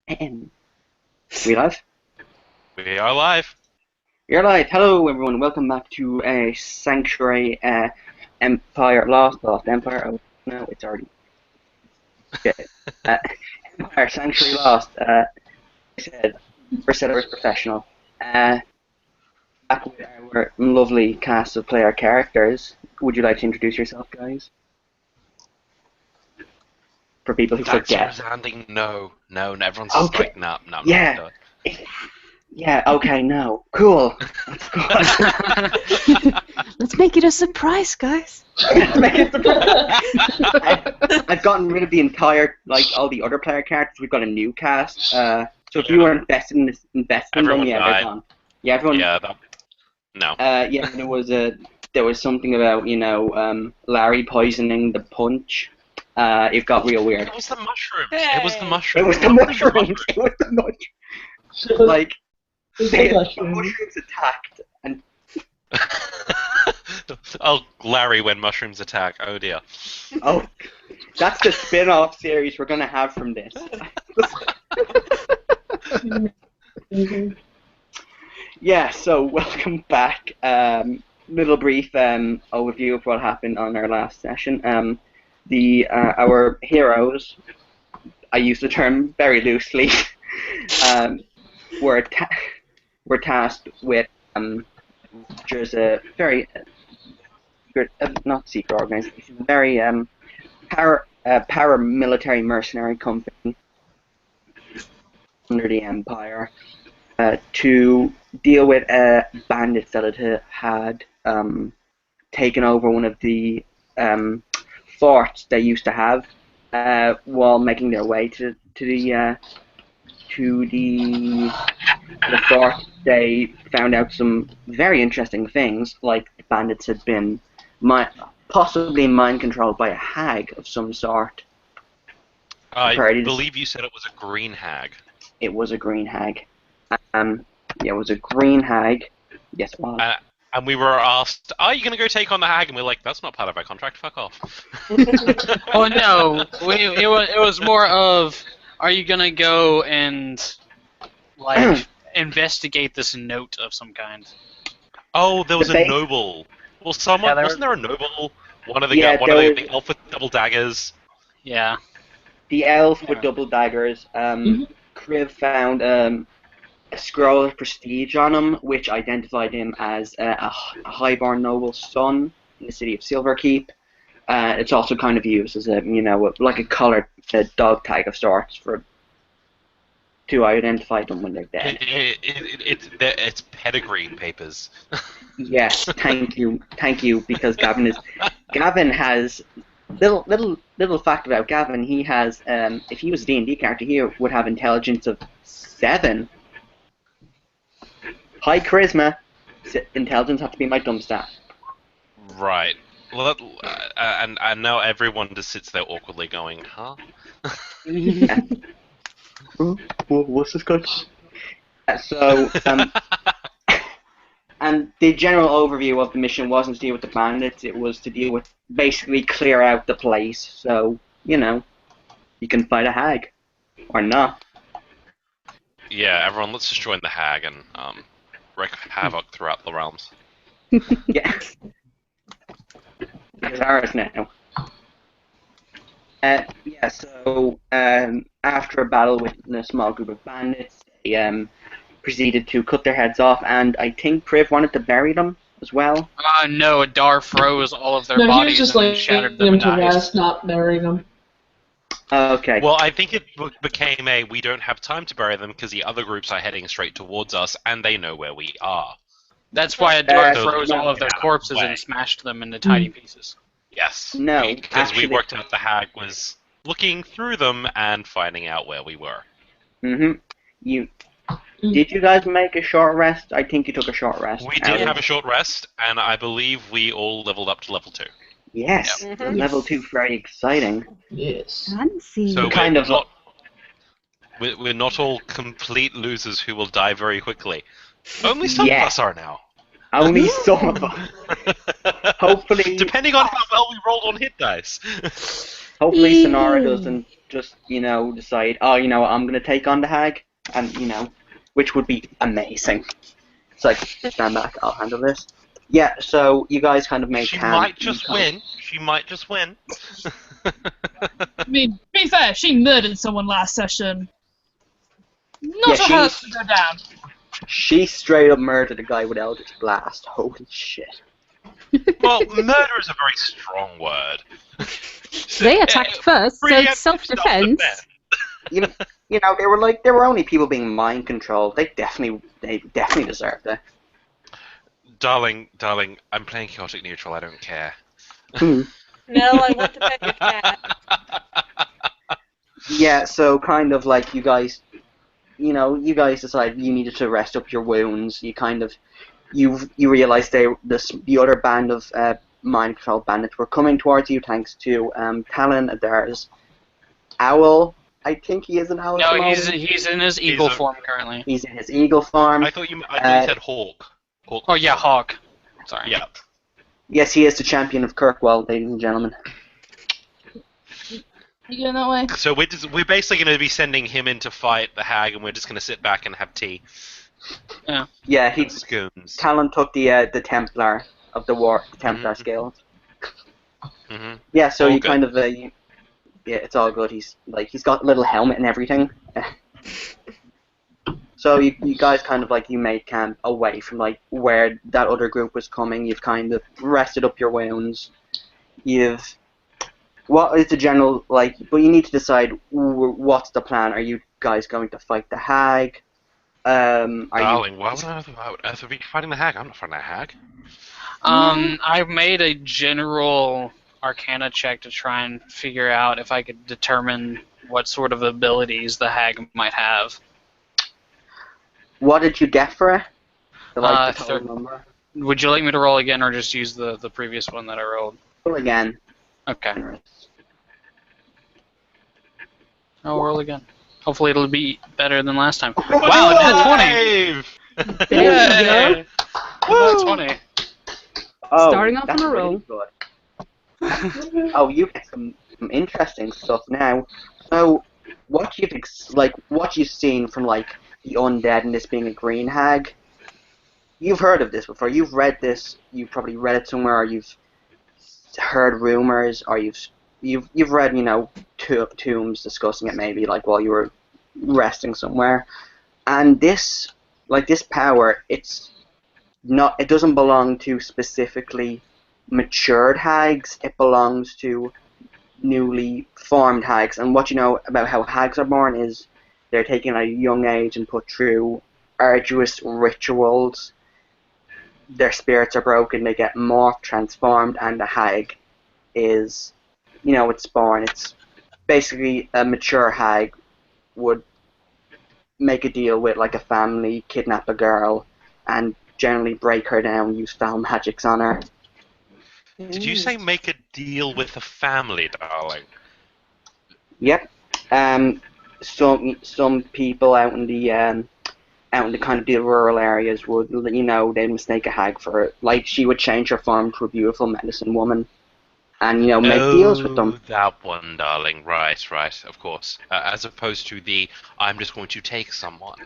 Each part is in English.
We live? We are live. You're live. Hello, everyone. Welcome back to Sanctuary Empire Lost Empire. Oh no, it's already shit. Empire Sanctuary Lost. I said first set of professional. Back with our lovely cast of player characters. Would you like to introduce yourself, guys? For people who That's forget. resounding no. Everyone's just Okay. like, no. Yeah. Yeah, okay, no. Cool. Let's make it a surprise, guys. I've gotten rid of the entire, all the other player characters. We've got a new cast. So if you were invested in them, Everyone yeah, died. they're gone. Yeah, everyone. Yeah, no. Yeah, there was something about Larry poisoning the punch. It got real weird. It was the mushrooms. Hey. It was the mushrooms. It was the mushrooms. It was the mushrooms. Like the mushrooms attacked and. Oh, Larry when mushrooms attack. Oh dear. Oh, that's the spin-off series we're gonna have from this. Yeah, so welcome back. Little brief overview of what happened on our last session. Our heroes, I use the term very loosely, were tasked with there's a very not secret organization, very paramilitary mercenary company under the Empire to deal with bandits that had taken over one of the forts they used to have while making their way to the fort. They found out some very interesting things, like the bandits had been possibly mind controlled by a hag of some sort. I believe you said it was a green hag. It was a green hag. Yeah, it was a green hag. Yes, it was. And we were asked, are you going to go take on the hag? And we're like, that's not part of our contract, fuck off. Oh no, it was more of, are you going to go and, investigate this note of some kind? Oh, there was a noble. Well, wasn't there a noble? One of the elf with double daggers. Yeah. The elf with double daggers. Kriv found a scroll of prestige on him, which identified him as a highborn noble's son in the city of Silverkeep. It's also kind of used as a colored dog tag of sorts to identify them when they're dead. It's pedigree papers. Yes, thank you, because Gavin has little fact about Gavin. He has if he was a D&D character, he would have intelligence of 7. High charisma, intelligence have to be my dumb stat. Right. Well, and now everyone just sits there awkwardly going, huh? Yeah. What's this guy? So, and the general overview of the mission wasn't to deal with the bandits, it was to deal with, basically clear out the place, so, you can fight a hag. Or not. Yeah, everyone, let's just join the hag and wreak havoc throughout the realms. Yeah. It's ours now. So after a battle with a small group of bandits, they proceeded to cut their heads off, and I think Priv wanted to bury them as well. No, Adar froze all of their No, he bodies was just and shattered them him and to died. rest, not burying them. Okay. Well, I think it became we don't have time to bury them because the other groups are heading straight towards us, and they know where we are. That's why Adar So froze all of their corpses and smashed them into tiny pieces. Yes. No, because actually, we worked out the hag was looking through them and finding out where we were. Did you guys make a short rest? I think you took a short rest. We did have a short rest, and I believe we all leveled up to level 2. Yes, Yep. level 2, very exciting. Yes. Fancy. So We're we're not all complete losers who will die very quickly. Only some of us are now. Only some of us. Hopefully, Depending on how well we rolled on hit dice. hopefully Sonara doesn't just, decide, oh, I'm going to take on the hag, and, which would be amazing. It's like, stand back, I'll handle this. Yeah, so you guys kind of make She might just win. She might just win. I mean, to be fair, she murdered someone last session. Not sure how that's going to go down. She straight up murdered a guy with Eldritch Blast. Holy shit. Well, murder is a very strong word. They attacked first, so it's self-defense. They were only people being mind controlled. They definitely deserved it. Darling, I'm playing chaotic neutral. I don't care. No, I want to pet your cat. Yeah, so kind of like you guys decided you needed to rest up your wounds. You kind of, you realized the other band of mind control bandits were coming towards you thanks to Talon. There's Owl. I think he is an owl. No, he's in his eagle form currently. He's in his eagle form. I thought you said Hawk. Oh yeah, Hawk. Sorry. Yeah. Yes, he is the champion of Kirkwall, ladies and gentlemen. You going that way? So we're basically going to be sending him in to fight the hag, and we're just going to sit back and have tea. Yeah. Yeah, Scones. Talon took the Templar of the Templar scale. Mm-hmm. Yeah, so All you good. kind of yeah, it's all good. He's got a little helmet and everything. So you guys kind of you made camp away from where that other group was coming. You've kind of rested up your wounds. What is the general but you need to decide what's the plan. Are you guys going to fight the hag? Darling, why would I be fighting the hag? I'm not fighting the hag. I've made a general Arcana check to try and figure out if I could determine what sort of abilities the hag might have. What did you get for it? The total number? Would you like me to roll again, or just use the previous one that I rolled? Roll again. Okay. I'll roll again. Hopefully it'll be better than last time. Wow, net 20! There you Net 20. Oh, Starting off that's on a roll. really good. Oh, you get some interesting stuff now. So, what you've seen from the undead and this being a green hag, you've heard of this before. You've read this. You've probably read it somewhere, or you've heard rumors, or you've read tombs discussing it maybe while you were resting somewhere. And this power, it doesn't belong to specifically matured hags. It belongs to newly formed hags. And what you know about how hags are born is they're taken at a young age and put through arduous rituals. Their spirits are broken, they get morphed, transformed, and the hag is, it's born. It's basically a mature hag would make a deal with a family, kidnap a girl, and generally break her down, use foul magics on her. Did you say make a deal with the family, darling? Yep. Some people out in the kind of the rural areas would, they'd mistake a hag for she would change her form to a beautiful medicine woman, and make deals with them. That one, darling. Right, of course. As opposed to the I'm just going to take someone.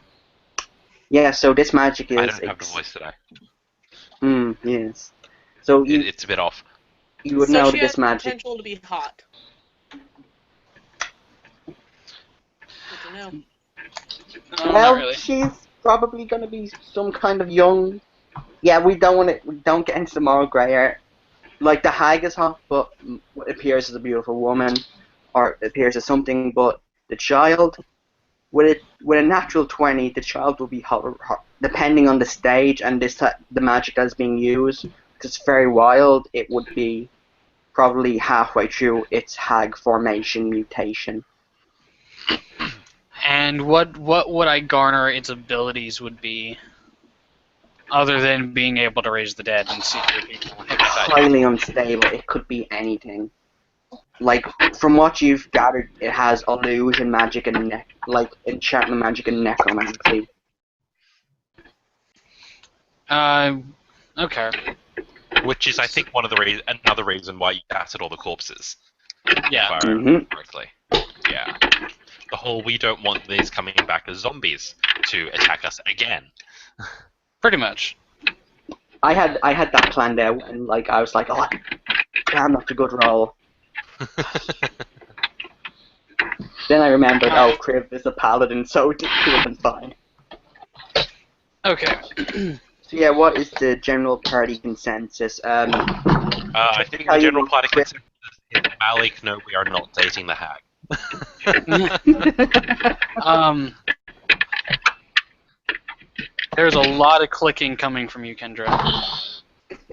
Yeah. So this magic is. I don't have the voice today. Yes. So it's a bit off. You would know this magic. Potential to be hot. I don't know. Well, really. she's probably going to be some kind of young. Yeah, we don't get into the moral grey area. The hag is hot, but it appears as a beautiful woman, or it appears as something. But the child, with a natural 20, the child will be hot, depending on the stage and the magic that's being used. Because it's very wild, it would be probably halfway through its hag formation mutation. And what would I garner its abilities would be, other than being able to raise the dead and see other people? Highly unstable. It could be anything. From what you've gathered, it has illusion magic and enchantment magic and necromancy. Okay. Which is, I think, another reason why you acid all the corpses. Yeah. If I remember correctly. yeah. The whole we don't want these coming back as zombies to attack us again. Pretty much. I had that planned out, and like I was like, oh, damn, that's a good roll. Then I remembered, oh, Kriv is a paladin, so it would have been fine. Okay. So yeah, what is the general party consensus? I think the general party consensus is Malik, no, we are not dating the hag. There's a lot of clicking coming from you, Kendra. Are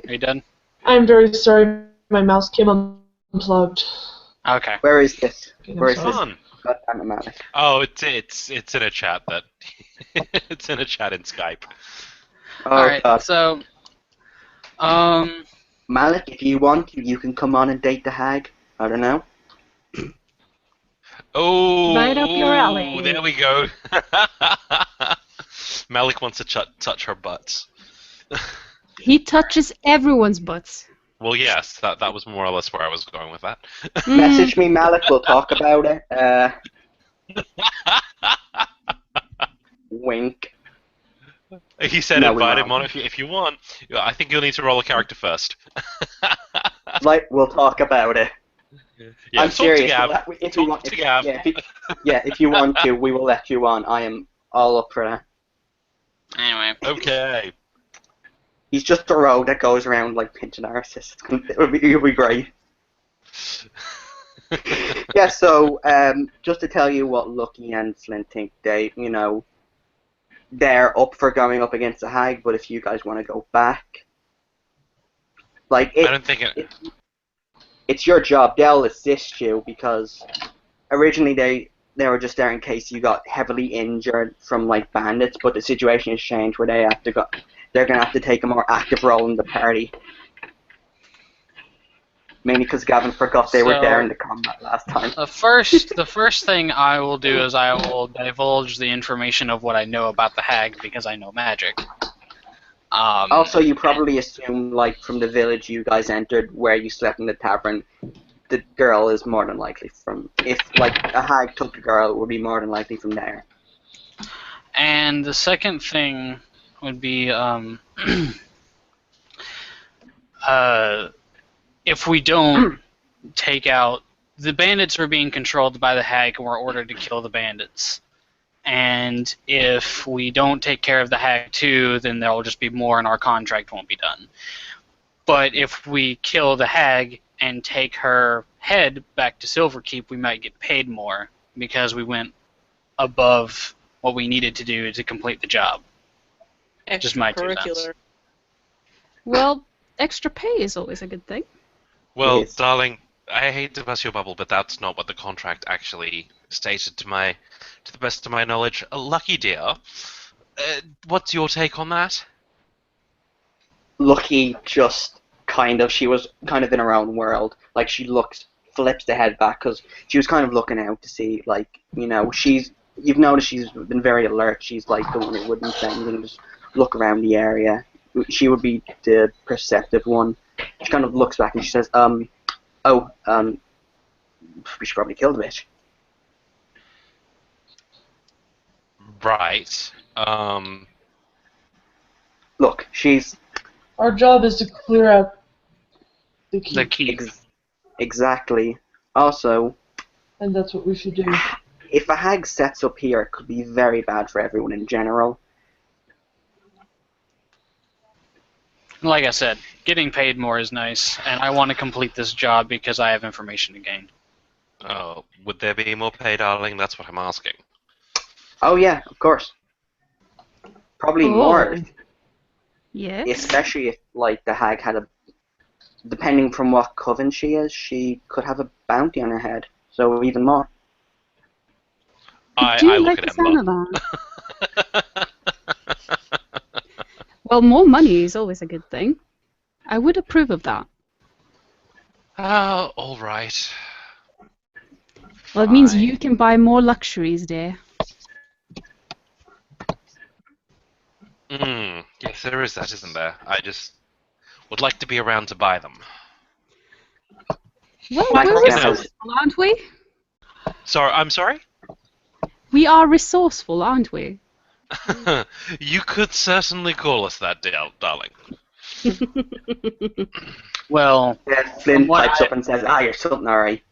you done? I'm very sorry, my mouse came unplugged. Okay. Where is this? Okay, Where is I'm this? sorry. God damn it, Malik. Oh, it's in a chat that it's in a chat in Skype. Oh, Alright, God. so Malik, if you want to, you can come on and date the hag. I don't know. Oh, Right up your alley. There we go. Malik wants to touch her butts. He touches everyone's butts. Well, yes, that was more or less where I was going with that. Message me, Malik. We'll talk about it. Wink. He said No, invite we him on if you want. I think you'll need to roll a character first. Like, we'll talk about it. Yeah, I'm talk serious. To Gav. If you Talk want, to Gav. if you want to, we will let you on. I am all up for that. anyway. Okay. He's just a rogue that goes around like pinching arses. It'll be great. Yeah. So, just to tell you what Lucky and Flynn think, they're up for going up against the hag. But if you guys want to go back, like I don't think it. It's your job. They'll assist you because originally they were just there in case you got heavily injured from like bandits, but the situation has changed where they're gonna have to take a more active role in the party. Mainly because Gavin forgot they were there in the combat last time. The first thing I will do is I will divulge the information of what I know about the hag because I know magic. Also, you probably assume, like, from the village you guys entered where you slept in the tavern, the girl is more than likely from... If, like, a hag took the girl, it would be more than likely from there. And the second thing would be, if we don't take out... The bandits are being controlled by the hag and we're ordered to kill the bandits. And if we don't take care of the hag too, then there will just be more and our contract won't be done. But if we kill the hag and take her head back to Silverkeep, we might get paid more because we went above what we needed to do to complete the job. Just my 2 cents. Well, extra pay is always a good thing. Well, Yes. darling, I hate to bust your bubble, but that's not what the contract actually stated to the best of my knowledge. Lucky dear, what's your take on that? Lucky just she was kind of in her own world. Like, she flips the head back because she was kind of looking out to see, like, you've noticed she's been very alert. She's like the one who wouldn't say anything, just look around the area. She would be the perceptive one. She kind of looks back and she says, we should probably kill the bitch. Right. Look, she's... Our job is to clear out the keep, The keep. Exactly. Also, and that's what we should do. if a hag sets up here, it could be very bad for everyone in general. Like I said, getting paid more is nice, and I want to complete this job because I have information to gain. Oh, would there be more pay, darling? That's what I'm asking. Oh yeah, of course. Probably more. Yes. Especially if, like, the hag had depending from what coven she is, she could have a bounty on her head. So even more. I do look like at the sound Emma. of that. Well, more money is always a good thing. I would approve of that. All right. Well, it means Fine. you can buy more luxuries, dear. Yes, there is that, isn't there? I just would like to be around to buy them. Well, Like we're that. responsible, aren't we? Sorry, I'm sorry? We are resourceful, aren't we? You could certainly call us that, darling. Well, Flynn pipes up and says, you're something alright.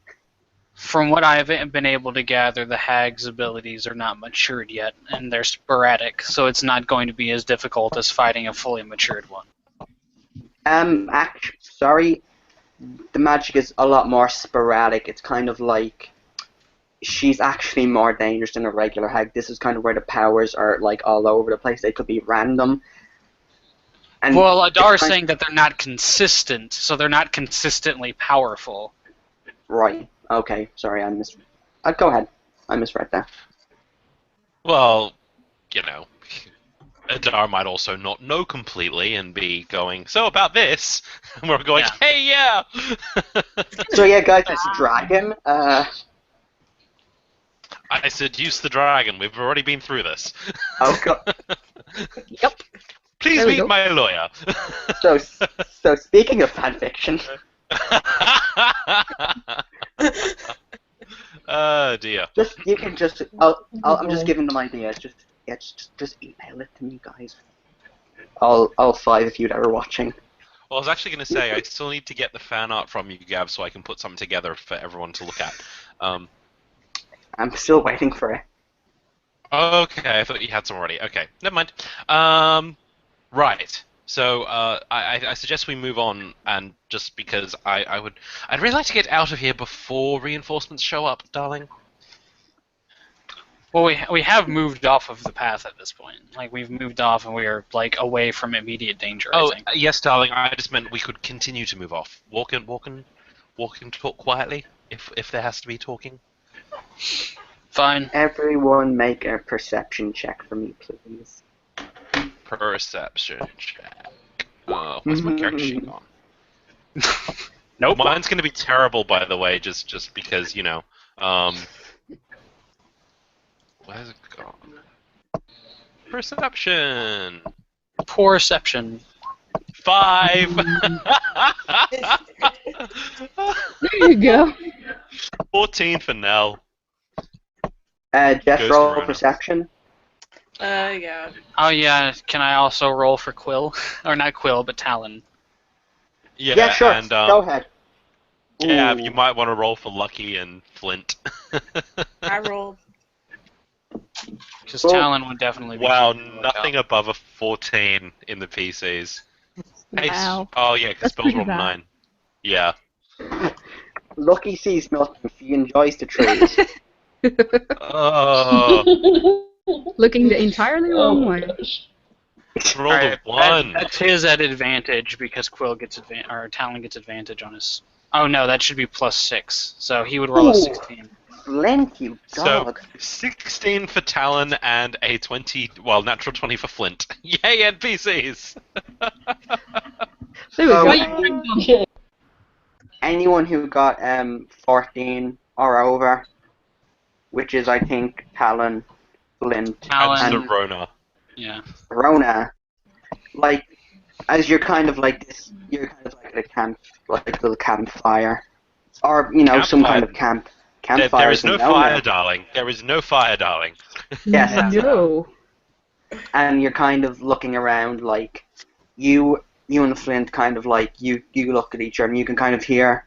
from what I've been able to gather, the hag's abilities are not matured yet, and they're sporadic, so it's not going to be as difficult as fighting a fully matured one. Sorry, the magic is a lot more sporadic. It's kind of like she's actually more dangerous than a regular hag. This is kind of where the powers are like all over the place. They could be random. And well, Adar's saying that they're not consistent, so they're not consistently powerful. Right. Okay. Sorry, I misread. Go ahead. I misread that. Well, you know, Adar might also not know completely and be going, so about this, and we're going, hey, yeah! So yeah, guys, this dragon, I seduced the dragon. We've already been through this. Oh, God. Yep. Please meet my lawyer. So speaking of fanfiction. Oh dear. I'm just giving them ideas. Just email it to me, guys. All 5 of you that are watching. Well, I was actually going to say I still need to get the fan art from you, Gav, so I can put something together for everyone to look at. I'm still waiting for it. Okay, I thought you had some already. Okay, never mind. Right. So I suggest we move on, and just because I'd really like to get out of here before reinforcements show up, darling. Well, we have moved off of the path at this point. Like, we've moved off and we are, like, away from immediate danger, I think. Yes, darling, I just meant we could continue to move off. Walk and talk quietly, if there has to be talking. Fine. Everyone make a perception check for me, please. Perception check. What's my character sheet on? Nope. Mine's going to be terrible, by the way, just because, you know. Where's it gone? Perception! Poorception. 5! There you go. 14 for Nell. Jeff, Goes roll to perception. Yeah. Oh, yeah. Can I also roll for Quill? Or not Quill, but Talon. Yeah, sure. And, go ahead. Yeah, Ooh. you might want to roll for Lucky and Flint. I rolled. Because Well, Talon would definitely be... Wow, keeping a lookout. nothing above a 14 in the PCs. Hey, Wow. oh yeah, because That's spells pretty rolled a bad. 9. Yeah. Lucky sees nothing. He enjoys the trees. Oh, Looking the entirely wrong way. rolled a Alright, 1. that's his at advantage because Quill gets or Talon gets advantage on his... Oh no, that should be +6. So he would roll a Ooh. 16. Flint, you So, dog. 16 for Talon and a natural 20 for Flint. Yay, NPCs! There we So- go. Why you bring them? Anyone who got 14 or over, which is I think Talon, Flint, Talon. And Rona. Yeah. Rona, like as you're kind of like this, you're kind of like at a camp, like a little campfire, or you know some kind of campfire. There is no fire, darling. There is no fire, darling. Yes, that's No. and you're kind of looking around, like you and Flint kind of like you look at each other and you can kind of hear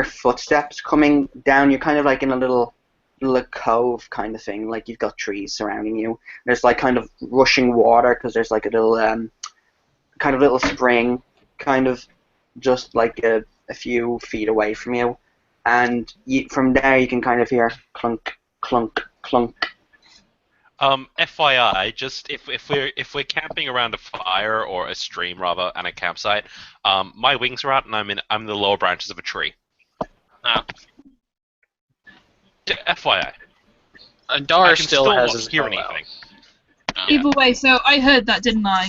footsteps coming down. You're kind of like in a little cove kind of thing, like you've got trees surrounding you. There's like kind of rushing water because there's like a little kind of little spring kind of just like a few feet away from you, and from there you can kind of hear clunk clunk clunk. FYI, just if we're camping around a fire or a stream rather and a campsite, my wings are out and I'm in the lower branches of a tree. FYI. I Adar can still not has his hear bow out. anything. Either way, so I heard that, didn't I?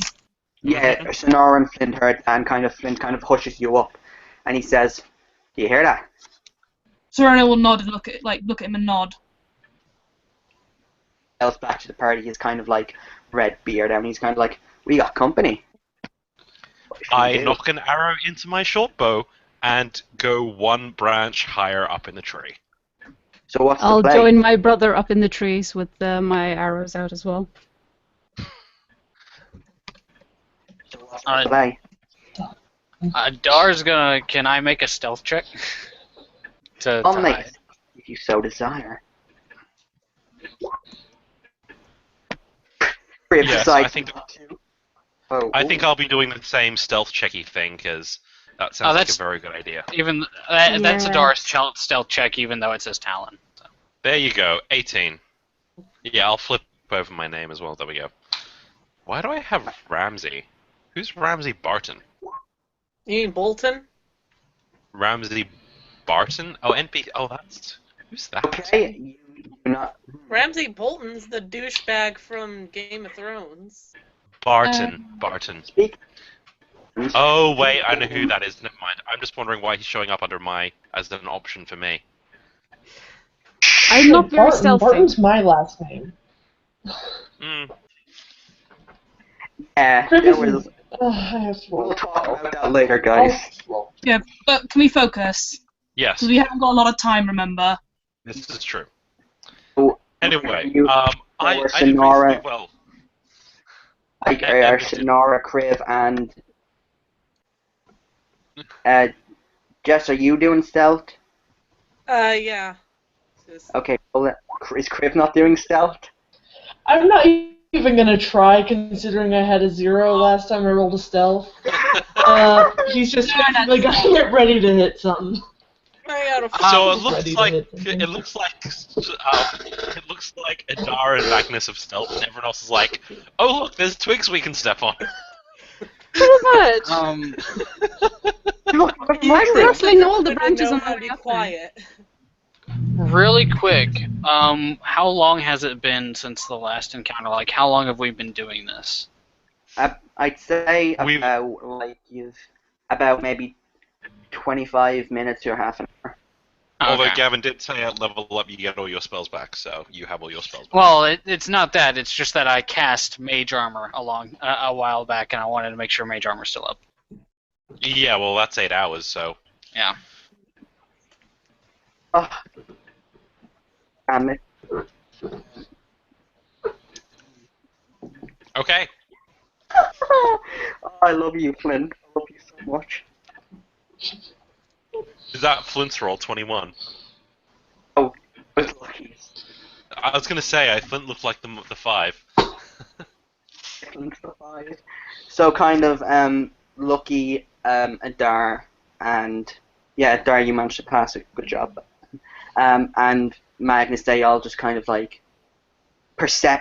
Yeah, Sonora and Flint heard, and Flint kind of hushes you up, and he says, "Do you hear that?" Serena will nod and look at him and nod. Else back to the party, he's kind of like red beard, and he's kind of like, "We got company." What should we I do? knock an arrow into my short bow and go one branch higher up in the tree. So what's I'll the play? join my brother up in the trees with my arrows out as well. So what's the play? Dar's gonna. Can I make a stealth check? to I'll make hide? it if you so desire. Yes, I think Oh, I think I'll be doing the same stealth checky thing because that sounds like a very good idea. Even that's a Yeah. Dar's stealth check, even though it says Talon. So. There you go, 18. Yeah, I'll flip over my name as well. There we go. Why do I have Ramsey? Who's Ramsey Barton? You mean Bolton? Ramsey Barton? Oh, NP. Oh, that's who's that? Okay, you're not. Ramsay Bolton's the douchebag from Game of Thrones. Barton. Speak. Oh wait, I know who that is. Never mind. I'm just wondering why he's showing up under as an option for me. I'm not very stealthy. Barton's my last name. Hmm. Yeah, Criv there is- was. I have to roll. We'll talk about that later, guys. Yeah, but can we focus? Yes, Because we haven't got a lot of time, remember? this is true. Oh, Anyway, you- I did reasonably Sonara. well. are Sonara, Criv, and Jess, are you doing stealth? Yeah. Just- Okay, well, is Criv not doing stealth? I'm not even gonna try, considering I had a 0 last time I rolled a stealth. He's just basically got to get ready to hit something. I got a So it Ready looks to like hit something. it looks like Adara and Magnus have stealth, and everyone else is like, "Oh look, there's twigs we can step on." Pretty much. Mushroom. rustling all the branches know on how the to way be up there. quiet. Really quick, how long has it been since the last encounter? Like, how long have we been doing this? I'd say We've- about maybe 25 minutes or half an hour. Although Okay. Gavin did say at level up you get all your spells back, so you have all your spells back. Well, it's not that. It's just that I cast Mage Armor a while back, and I wanted to make sure Mage Armor's still up. Yeah, well that's 8 hours, so Yeah. Oh. Damn it. okay. Oh, I love you, Flynn. I love you so much. Is that Flint's roll 21? Oh, I was lucky. I was gonna say Flint looked like the 5. So kind of lucky Adar and yeah, Adar, you managed to pass it. Good job. And Magnus, they all just kind of like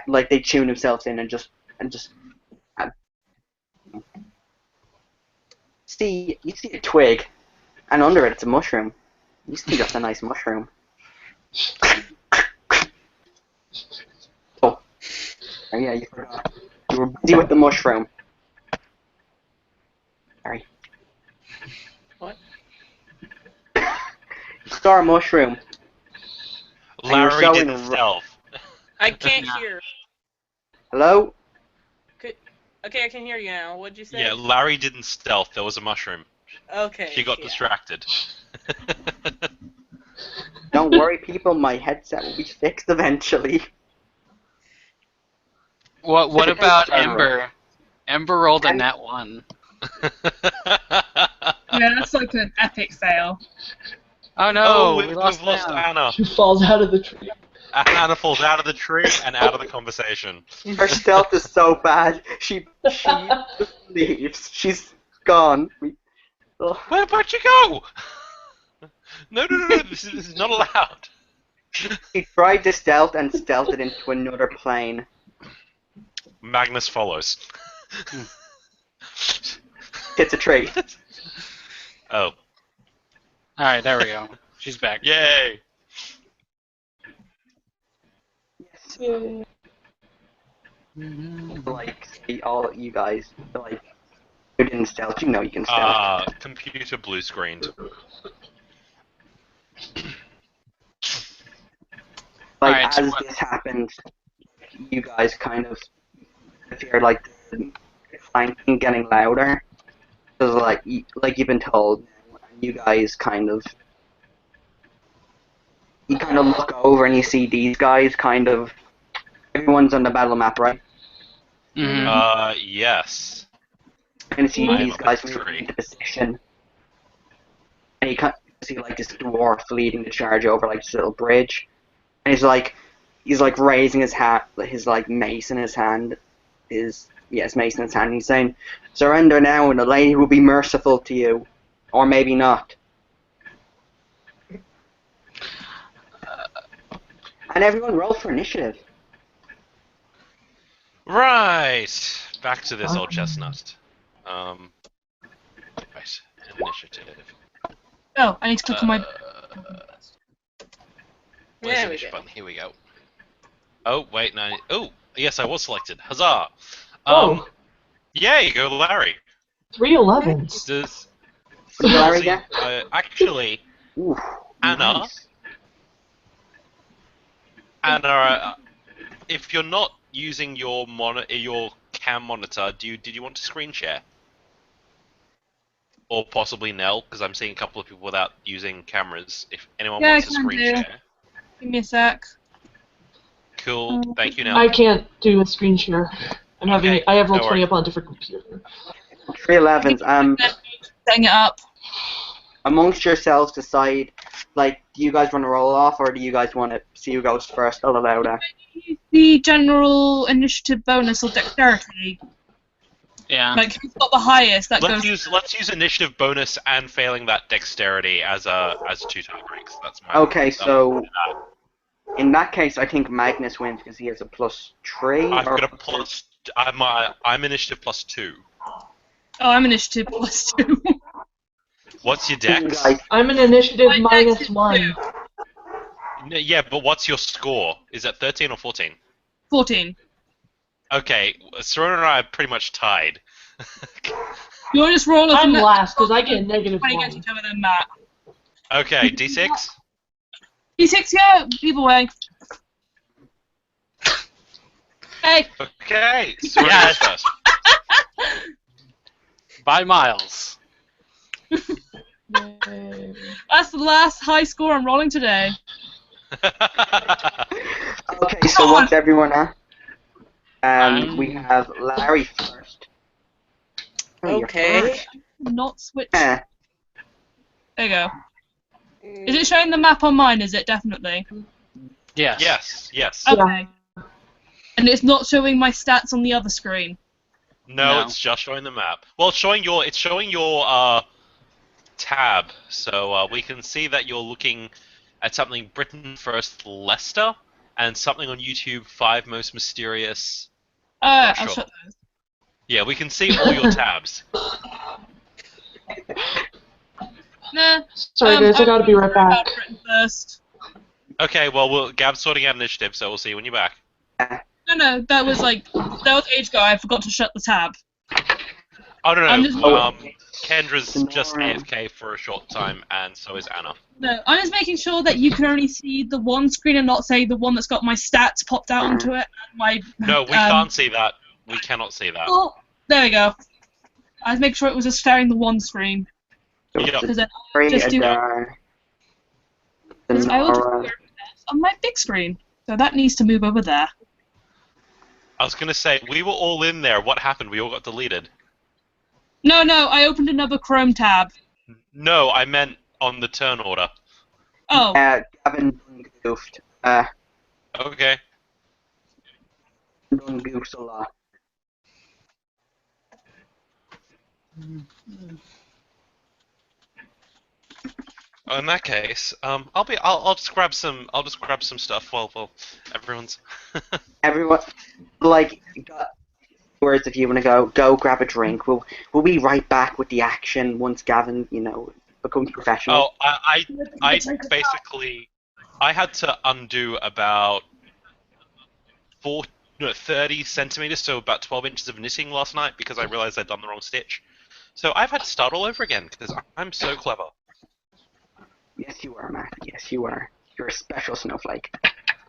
like they tune themselves in and just see a twig, and under it it's a mushroom. You see that's a nice mushroom. Oh yeah, you forgot. You were busy with the mushroom. Sorry. What? Saw a mushroom. you're Larry so did in the a stealth. I can't hear. Hello? Okay, I can hear you now. What'd you say? Yeah, Larry didn't stealth. There was a mushroom. Okay. She got yeah. distracted. Don't worry, people. My headset will be fixed eventually. What about Sorry. Ember? Ember rolled a nat 1. Yeah, that's like an epic fail. Oh no, Oh, we we've lost lost Anna. Anna. She falls out of the tree. Anna falls out of the tree and out of the conversation. Her stealth is so bad. She leaves. She's gone. Oh. Where'd you go? No, this is not allowed. She tried to stealth and stealthed into another plane. Magnus follows. Hits a tree. Oh, Alright, there we go. She's back. yay! Yay. Like, see, all you guys, like, you didn't stealth. You know you can stealth. Computer blue screened. Like, Alright, so as what- this happened, you guys kind of hear, like, the clanking getting louder. Because, like you've been told, you guys kind of... you kind of look over and you see these guys kind of. Everyone's on the battle map, right? Mm-hmm. Yes. And you see I am these up guys at moving 3. into position. And you can see like this dwarf leading the charge over like this little bridge. And he's like raising his hat, his like mace in his hand. His mace in his hand. And he's saying, "Surrender now, and the lady will be merciful to you, or maybe not." And everyone roll for initiative. Right. Back to this old chestnut. Right. Initiative. Oh, I need to click on my. Where's the initiative button? Here we go. Oh, wait, no. Oh, yes, I was selected. Huzzah! Oh. Yay, go Larry. 3 11s. Does Larry see, get? actually, Ooh, Anna. nice. Anna, if you're not using your cam monitor, did you want to screen share? Or possibly Nell, because I'm seeing a couple of people without using cameras. If anyone wants to screen share. Give me a sec. Cool, thank you, Nell. I can't do a screen share. I have no Roll20 worries. up on a different computer. 3 11s. Setting it up. Amongst yourselves, decide. Like, do you guys want to roll off, or do you guys want to see who goes first? I'll allow that. The general initiative bonus or dexterity. Yeah. Like, who's got the highest? That Let's goes. use initiative bonus and failing that dexterity as 2 tie breaks. That's my. Okay, so in that case, I think Magnus wins because he has a +3. I've or got a plus. I'm initiative +2. Oh, I'm initiative +2. What's your dex? Guys, I'm an initiative My dex is -1. 2. Yeah, but what's your score? Is it 13 or 14? 14. Okay, Serena and I are pretty much tied. You want to just roll I'm a last because I get Play against -1. each other then, Matt. Okay, D6? D6, yeah, either way. Hey, Okay, Serena's first. By miles. that's the last high score I'm rolling today. okay, so what's everyone at? We I'm- have Larry first. Oh, you're Okay. first. Not switch. Eh, There you go. Is it showing the map on mine, is it? Definitely. Yes. yes. Okay. And it's not showing my stats on the other screen. No, No. it's just showing the map. Well, it's showing your tab, so we can see that you're looking at something Britain First Leicester, and something on YouTube 5 Most Mysterious. I'll sure. shut those. Yeah, we can see all your tabs. Nah. Sorry guys, I gotta be right back. Britain first. Okay, well, Gab's sorting out initiative, so we'll see you when you're back. No, that was age go. I forgot to shut the tab. Oh, no, I'm no. just- Kendra's just AFK for a short time, and so is Anna. No, I'm just making sure that you can only see the one screen and not say the one that's got my stats popped out onto it. And my No, we can't see that. We cannot see that. Oh, there we go. I was making sure it was just sharing the one screen. Yeah. Because then Larry, just do- Adar, I will just Denara. do it on my big screen. So that needs to move over there. I was gonna say, we were all in there. What happened? We all got deleted. No, I opened another Chrome tab. No, I meant on the turn order. Oh, Gavin goofed. Okay. Done goofs a lot. In that case, I'll just grab some stuff while everyone's. Everyone, like, words if you want to go grab a drink. We'll be right back with the action once Gavin, becomes professional. Oh, I basically I had to undo about 30 centimeters, so about 12 inches of knitting last night because I realized I'd done the wrong stitch. So I've had to start all over again because I'm so clever. Yes, you are, Matt. Yes, you are. You're a special snowflake.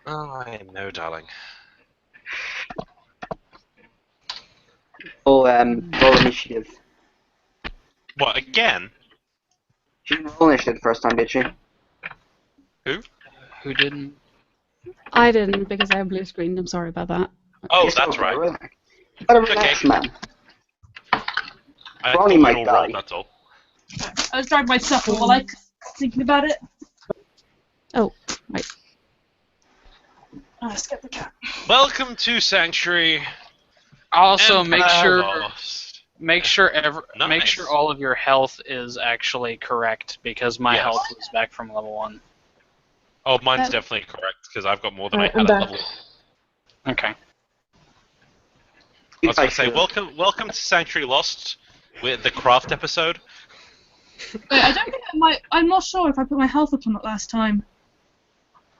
Oh, I know, darling. Roll initiative. What again? She didn't roll initiative the first time, did she? Who? Who didn't? I didn't because I blue screened. I'm sorry about that. Oh, Just that's over, right. relax. Gotta Okay. relax, man. I Ronnie thought might we'd all die. roll, that's all. I was dragging my supper while I thinking about it. Oh, right. Let's get the cat. Welcome to Sanctuary. Also, Empire Lost. make sure Nice. all of your health is actually correct because my Yes. health was back from level 1. Oh, mine's definitely correct because I've got more than I Alright, had I'm at back. level. Okay. I was going to say, welcome to Sanctuary Lost with the craft episode. Wait, I don't think I'm not sure if I put my health up on it last time.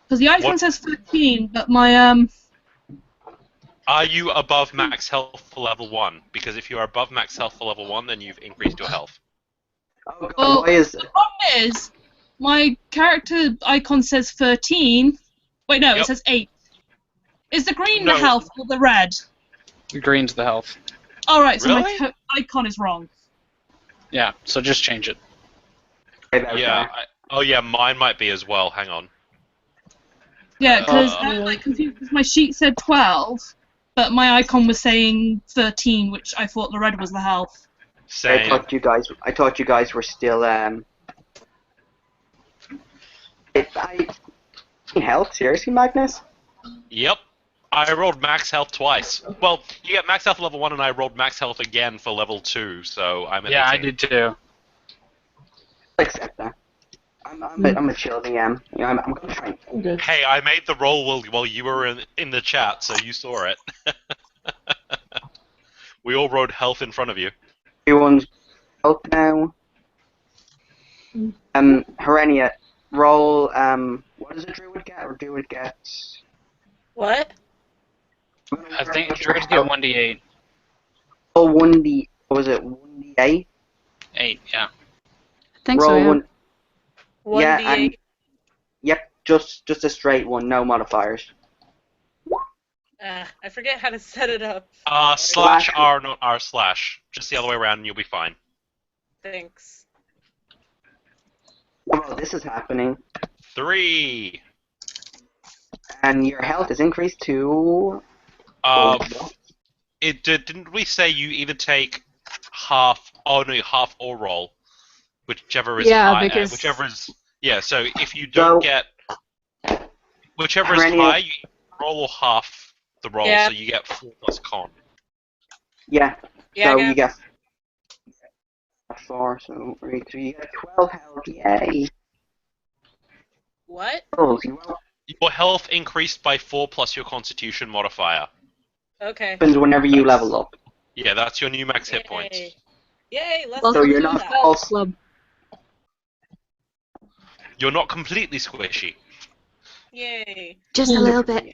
Because the icon What? says 13, but my Are you above max health for level 1? Because if you are above max health for level 1, then you've increased your health. Oh god, Well, why is the problem is my character icon says 13. Wait, no, Yep. it says 8. Is the green No. the health or the red? The green's the health. Alright, so Really? my icon is wrong. Yeah, so just change it. Yeah. Oh yeah, mine might be as well. Hang on. Yeah, because Uh, I'm like confused because my sheet said 12, but my icon was saying 13, which I thought the red was the health. I Same. thought you guys were still health, seriously, Magnus? Yep. I rolled max health twice. Well, you get max health level 1, and I rolled max health again for level 2, so I'm at Yeah, I 18. did too. I'll accept that. I'm a chill DM. You know, I'm gonna try. I'm good. Hey, I made the roll while you were in the chat, so you saw it. We all wrote health in front of you. Everyone's health now. Herenya, roll. What does a druid get? Or druid gets? What? I think druids get 1d8. Roll 1d. What was it? 1d8. 8, yeah. I think Roll so, yeah. one. 1d8. Yeah, and yep, just a straight one, no modifiers. I forget how to set it up. Slash R, not R slash. Just the other way around, and you'll be fine. Thanks. Oh, this is happening. 3. And your health is increased to. Didn't we say you either take half? Oh no, half or roll, whichever is Yeah, high. because- Whichever is So if you don't get whichever is Herenya- high, you roll or half the roll, Yeah. so you get 4 plus con. Yeah. Yeah, So I you got get 4, so 3, you get 12 health. Yay! what? Rolls, you roll. Your health increased by 4 plus your Constitution modifier. Okay. Happens whenever you level up. Yeah, that's your new max hit points. Yay. Yay, let's Welcome So you're do not that. false. Club. You're not completely squishy. Yay. Just a little bit.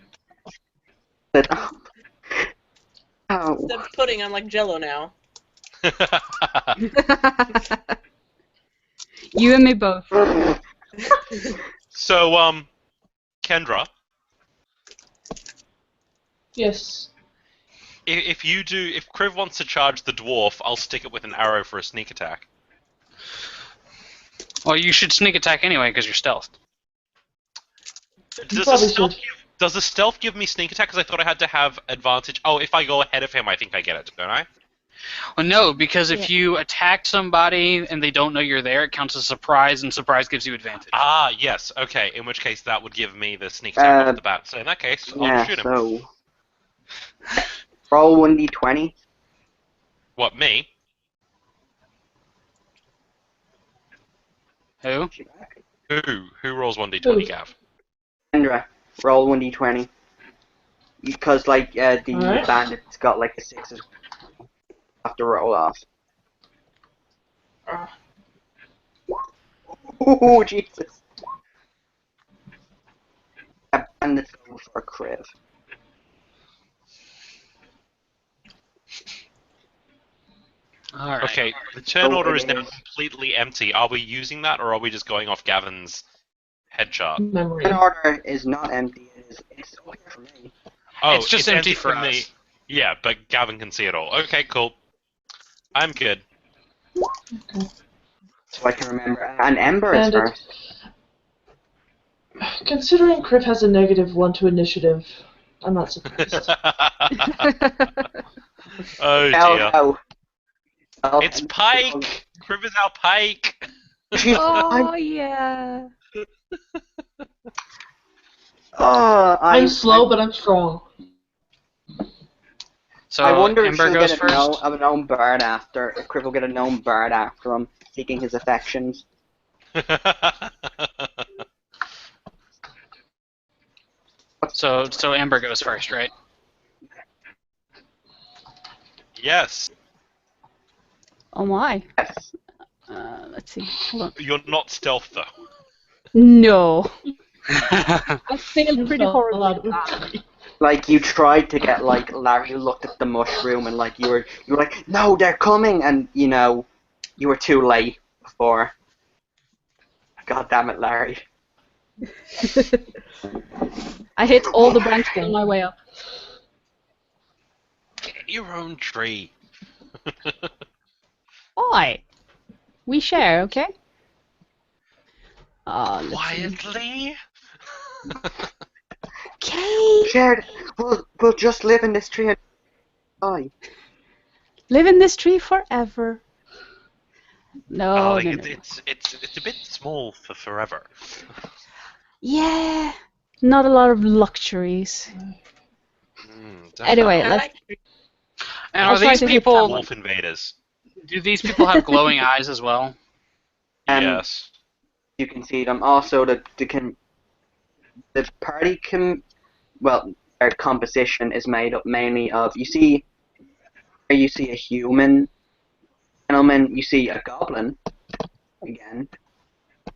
Oh. Instead of pudding, I'm like Jello now. You and me both. So, Kendra, Yes. if Kriv wants to charge the dwarf, I'll stick it with an arrow for a sneak attack. Well, you should sneak attack anyway because you're stealthed. Does the stealth give me sneak attack? Because I thought I had to have advantage. Oh, if I go ahead of him, I think I get it, don't I? Well, no, because if you attack somebody and they don't know you're there, it counts as surprise, and surprise gives you advantage. Ah, yes. Okay, in which case that would give me the sneak attack off the bat. So in that case, I'll Yeah, shoot him. so. Roll 1d20. What, me? Who? Who rolls 1d20, Gav? Kendra, roll 1d20. Because, like, the Alright. bandit's got, like, a 6 as well. Have to roll off. Oh, Jesus. A bandit's going for a Kriv. Alright. Okay, the turn Oh, order it is now is. completely empty. Are we using that, or are we just going off Gavin's head chart? Memory. An order is not empty. It's still here for me. Oh, It's just empty for me. us. Yeah, but Gavin can see it all. Okay, cool. I'm good. So I can remember. And Ember is Bandit. first. Considering Criv has a -1 to initiative, I'm not surprised. Oh dear. Oh, It's Pike! Criv is our Pike! Oh, yeah. Oh, I'm slow, but I'm strong. So I wonder if Ember she'll goes get first. a gnome bird after. If Criv will get a gnome bird after him, seeking his affections. So Ember goes first, right? Yes. Oh my. Yes. Let's see. Hold on. You're not stealth though. No. I failed pretty horribly. Like you tried to get like Larry looked at the mushroom and like you were like, no, they're coming, and you know you were too late before. God damn it, Larry. I hit all the branches on my way up. Get your own tree. Why? We share, okay? Let's see. Quietly. Okay. Shared, we'll just live in this tree and die. Live in this tree forever. No, Darling, no, no. it's a bit small for forever. Yeah. Not a lot of luxuries. Anyway, let's. And I'll are try these to hit people? someone. Wolf invaders. Do these people have glowing eyes as well? Yes. You can see them. Also, the party their composition is made up mainly of you see a human gentleman, you see a goblin again, you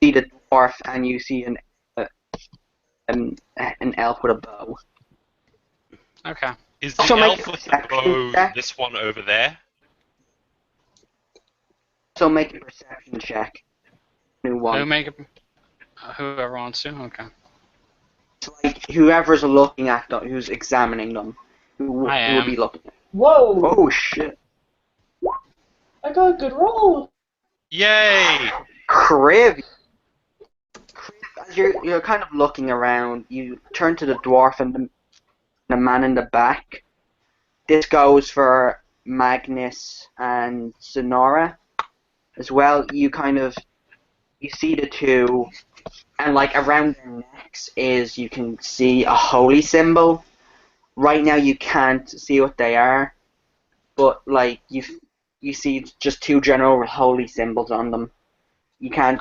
see the dwarf, and you see an elf with a bow. Okay. Is the Also make elf a with the perception bow check. this one over there? So make a perception check. New one. Whoever wants to. Okay. It's like whoever's looking at them, who's examining them, who will be looking. Whoa! Oh shit! I got a good roll. Yay! Criv, as you're kind of looking around, you turn to the dwarf and the man in the back. This goes for Magnus and Sonora as well. You see the two, and like around their necks you can see a holy symbol. Right now you can't see what they are, but like you see just two general holy symbols on them. You can't.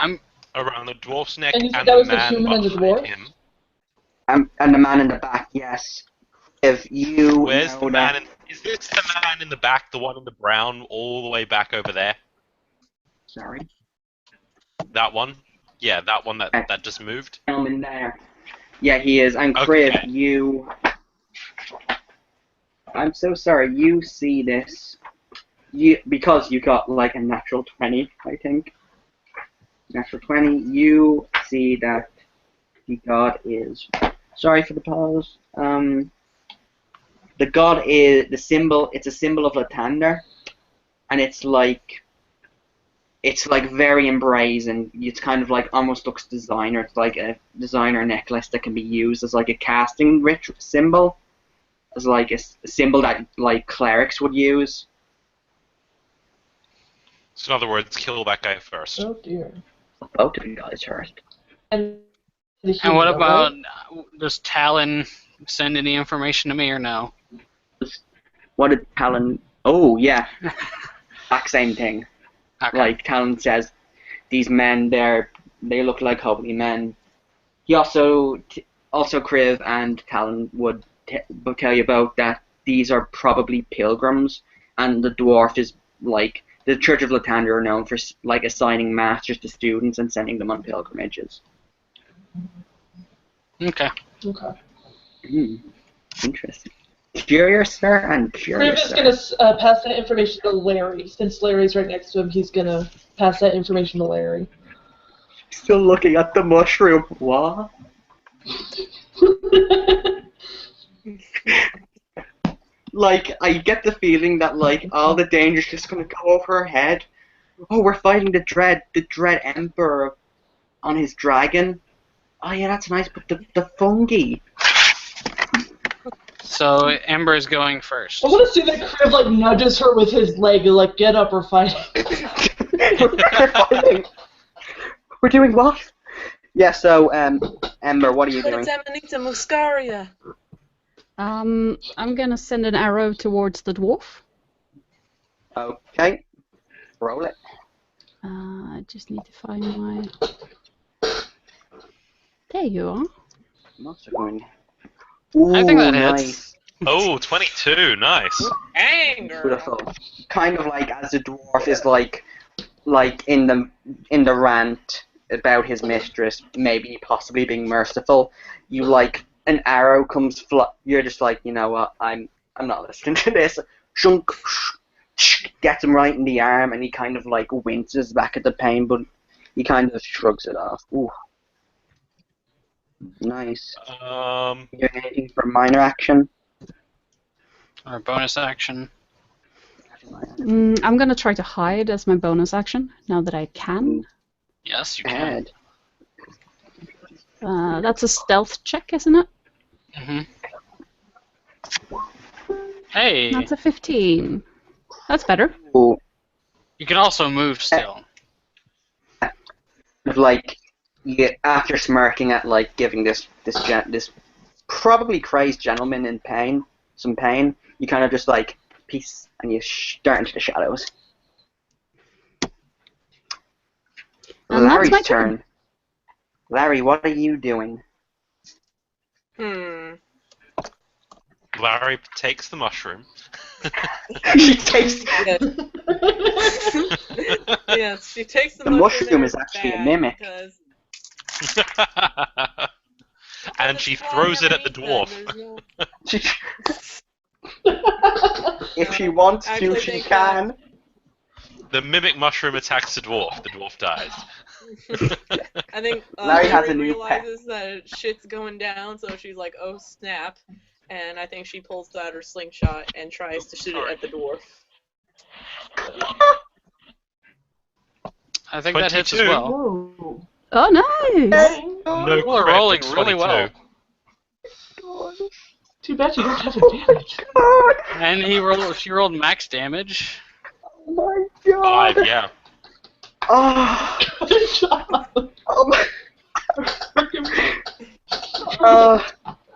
Around the dwarf's neck And you and said that the was the man human and the behind dwarf? him. And the man in the back, yes. If you Where's know the that, man is this the man in the back, the one in the brown, all the way back over there? sorry, That one? Yeah, that one that just moved? gentleman there. Yeah, he is. And Okay. Criv, I'm so sorry. You see this? Because you got like a natural 20, I think. Natural 20. You see that the god is. Sorry for the pause. The god is the symbol. It's a symbol of Lathander, and it's like very embrazen. It's kind of like almost looks designer. It's like a designer necklace that can be used as like a casting ritual symbol, as like a symbol that like clerics would use. So in other words, kill that guy first. Oh dear. Both of you guys first. And And what about, does Talon send any information to me or no? What did Talon? Oh yeah, exact same thing. Okay. Like Talon says, these men they look like holy men. He also Criv and Talon would tell you about that these are probably pilgrims, and the dwarf is like the Church of Lathander are known for like assigning masters to students and sending them on pilgrimages. Okay. Okay. Interesting. Curious, sir, and Criv curious. is gonna pass that information to Larry. Since Larry's right next to him, he's gonna pass that information to Larry. Still looking at the mushroom. What? Like, I get the feeling that, like, all the danger's just gonna go over her head. Oh, we're fighting the Dread Emperor on his dragon. Oh yeah, that's nice, but the fungi. So Ember is going first. I want to see that Crib like nudges her with his leg, like get up or fight. We're fighting. We're doing what? Yeah, so, Ember, what are you doing? But it's Amanita Muscaria. I'm gonna send an arrow towards the dwarf. Okay. Roll it. I just need to find my... There you are. Monster coin. Ooh, I think that nice. hits. Oh, 22, nice. Anger. Beautiful. Kind of like as the dwarf is like in the rant about his mistress, maybe possibly being merciful. You like an arrow comes you're just like, you know what? I'm not listening to this. Shunk, gets him right in the arm, and he kind of like winces back at the pain, but he kind of shrugs it off. Ooh. Nice. You doing anything for minor action? Or bonus action. I'm gonna try to hide as my bonus action, now that I can. Yes, you can. Head. That's a stealth check, isn't it? Hey, That's a 15. That's better. Ooh. you can also move still. Like, after smirking at like giving this probably crazed gentleman some pain, you kind of just like peace, and you start into the shadows. And that's Larry's my turn. Larry, what are you doing? Larry takes the mushroom. She takes Yes, she takes the the mushroom mushroom in is her actually a bag mimic. because- And she throws it at the dwarf. If she wants to, Actually, she think can. The mimic mushroom attacks the dwarf. The dwarf dies. I think Larry has a Larry new pet. realizes that shit's going down, so she's like, oh snap. And I think she pulls out her slingshot and tries to shoot it at the dwarf. I think that hits as 22. well. Whoa. Oh, nice! No People are crit, rolling but really 22. well. Too bad you don't have advantage. God. And she rolled max damage. Oh my god. 5, yeah. Oh. Good job. Oh my.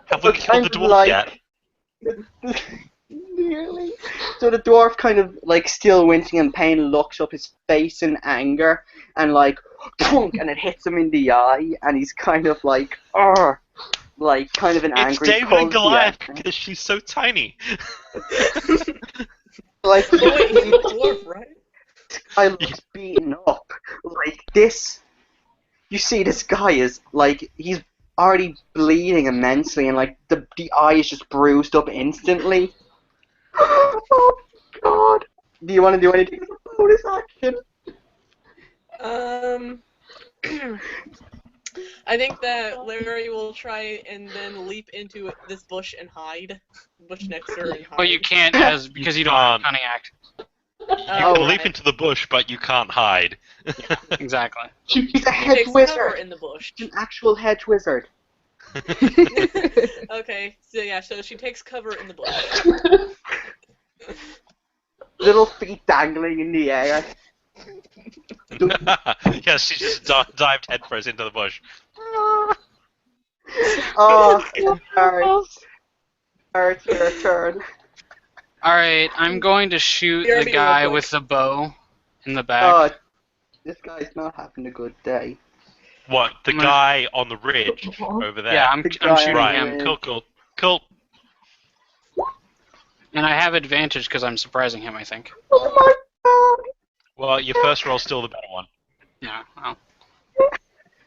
Have we killed the dwarf yet? Nearly. So the dwarf kind of like still wincing in pain looks up his face in anger and like thunk, and it hits him in the eye, and he's kind of like like kind of an It's angry David and pulse, Goliath yeah. because she's so tiny. Like Oh wait, he's a dwarf, right? this guy looks beaten up. Like this, you see this guy is like he's already bleeding immensely, and like the eye is just bruised up instantly. Oh god! Do you want to do anything as a bonus action? I think that Larry will try and then leap into this bush and hide. Bush next to her and hide. But you can't because you don't have cunning act. You can leap into the bush, but you can't hide. Exactly. He's a She hedge takes cover wizard. in the bush. He's an actual hedge wizard. Okay, so yeah, so she takes cover in the bush. Little feet dangling in the air. Yeah, she just dived headfirst into the bush. Oh, it hurts. Hurts your turn. Alright, I'm going to shoot Here, the be guy real quick. with the bow in the back. Oh, this guy's not having a good day. What? The guy on the ridge over there? Yeah, I'm The shooting guy Right, him. cool. And I have advantage because I'm surprising him, I think. Oh my god! Well, your first roll's still the better one. Yeah,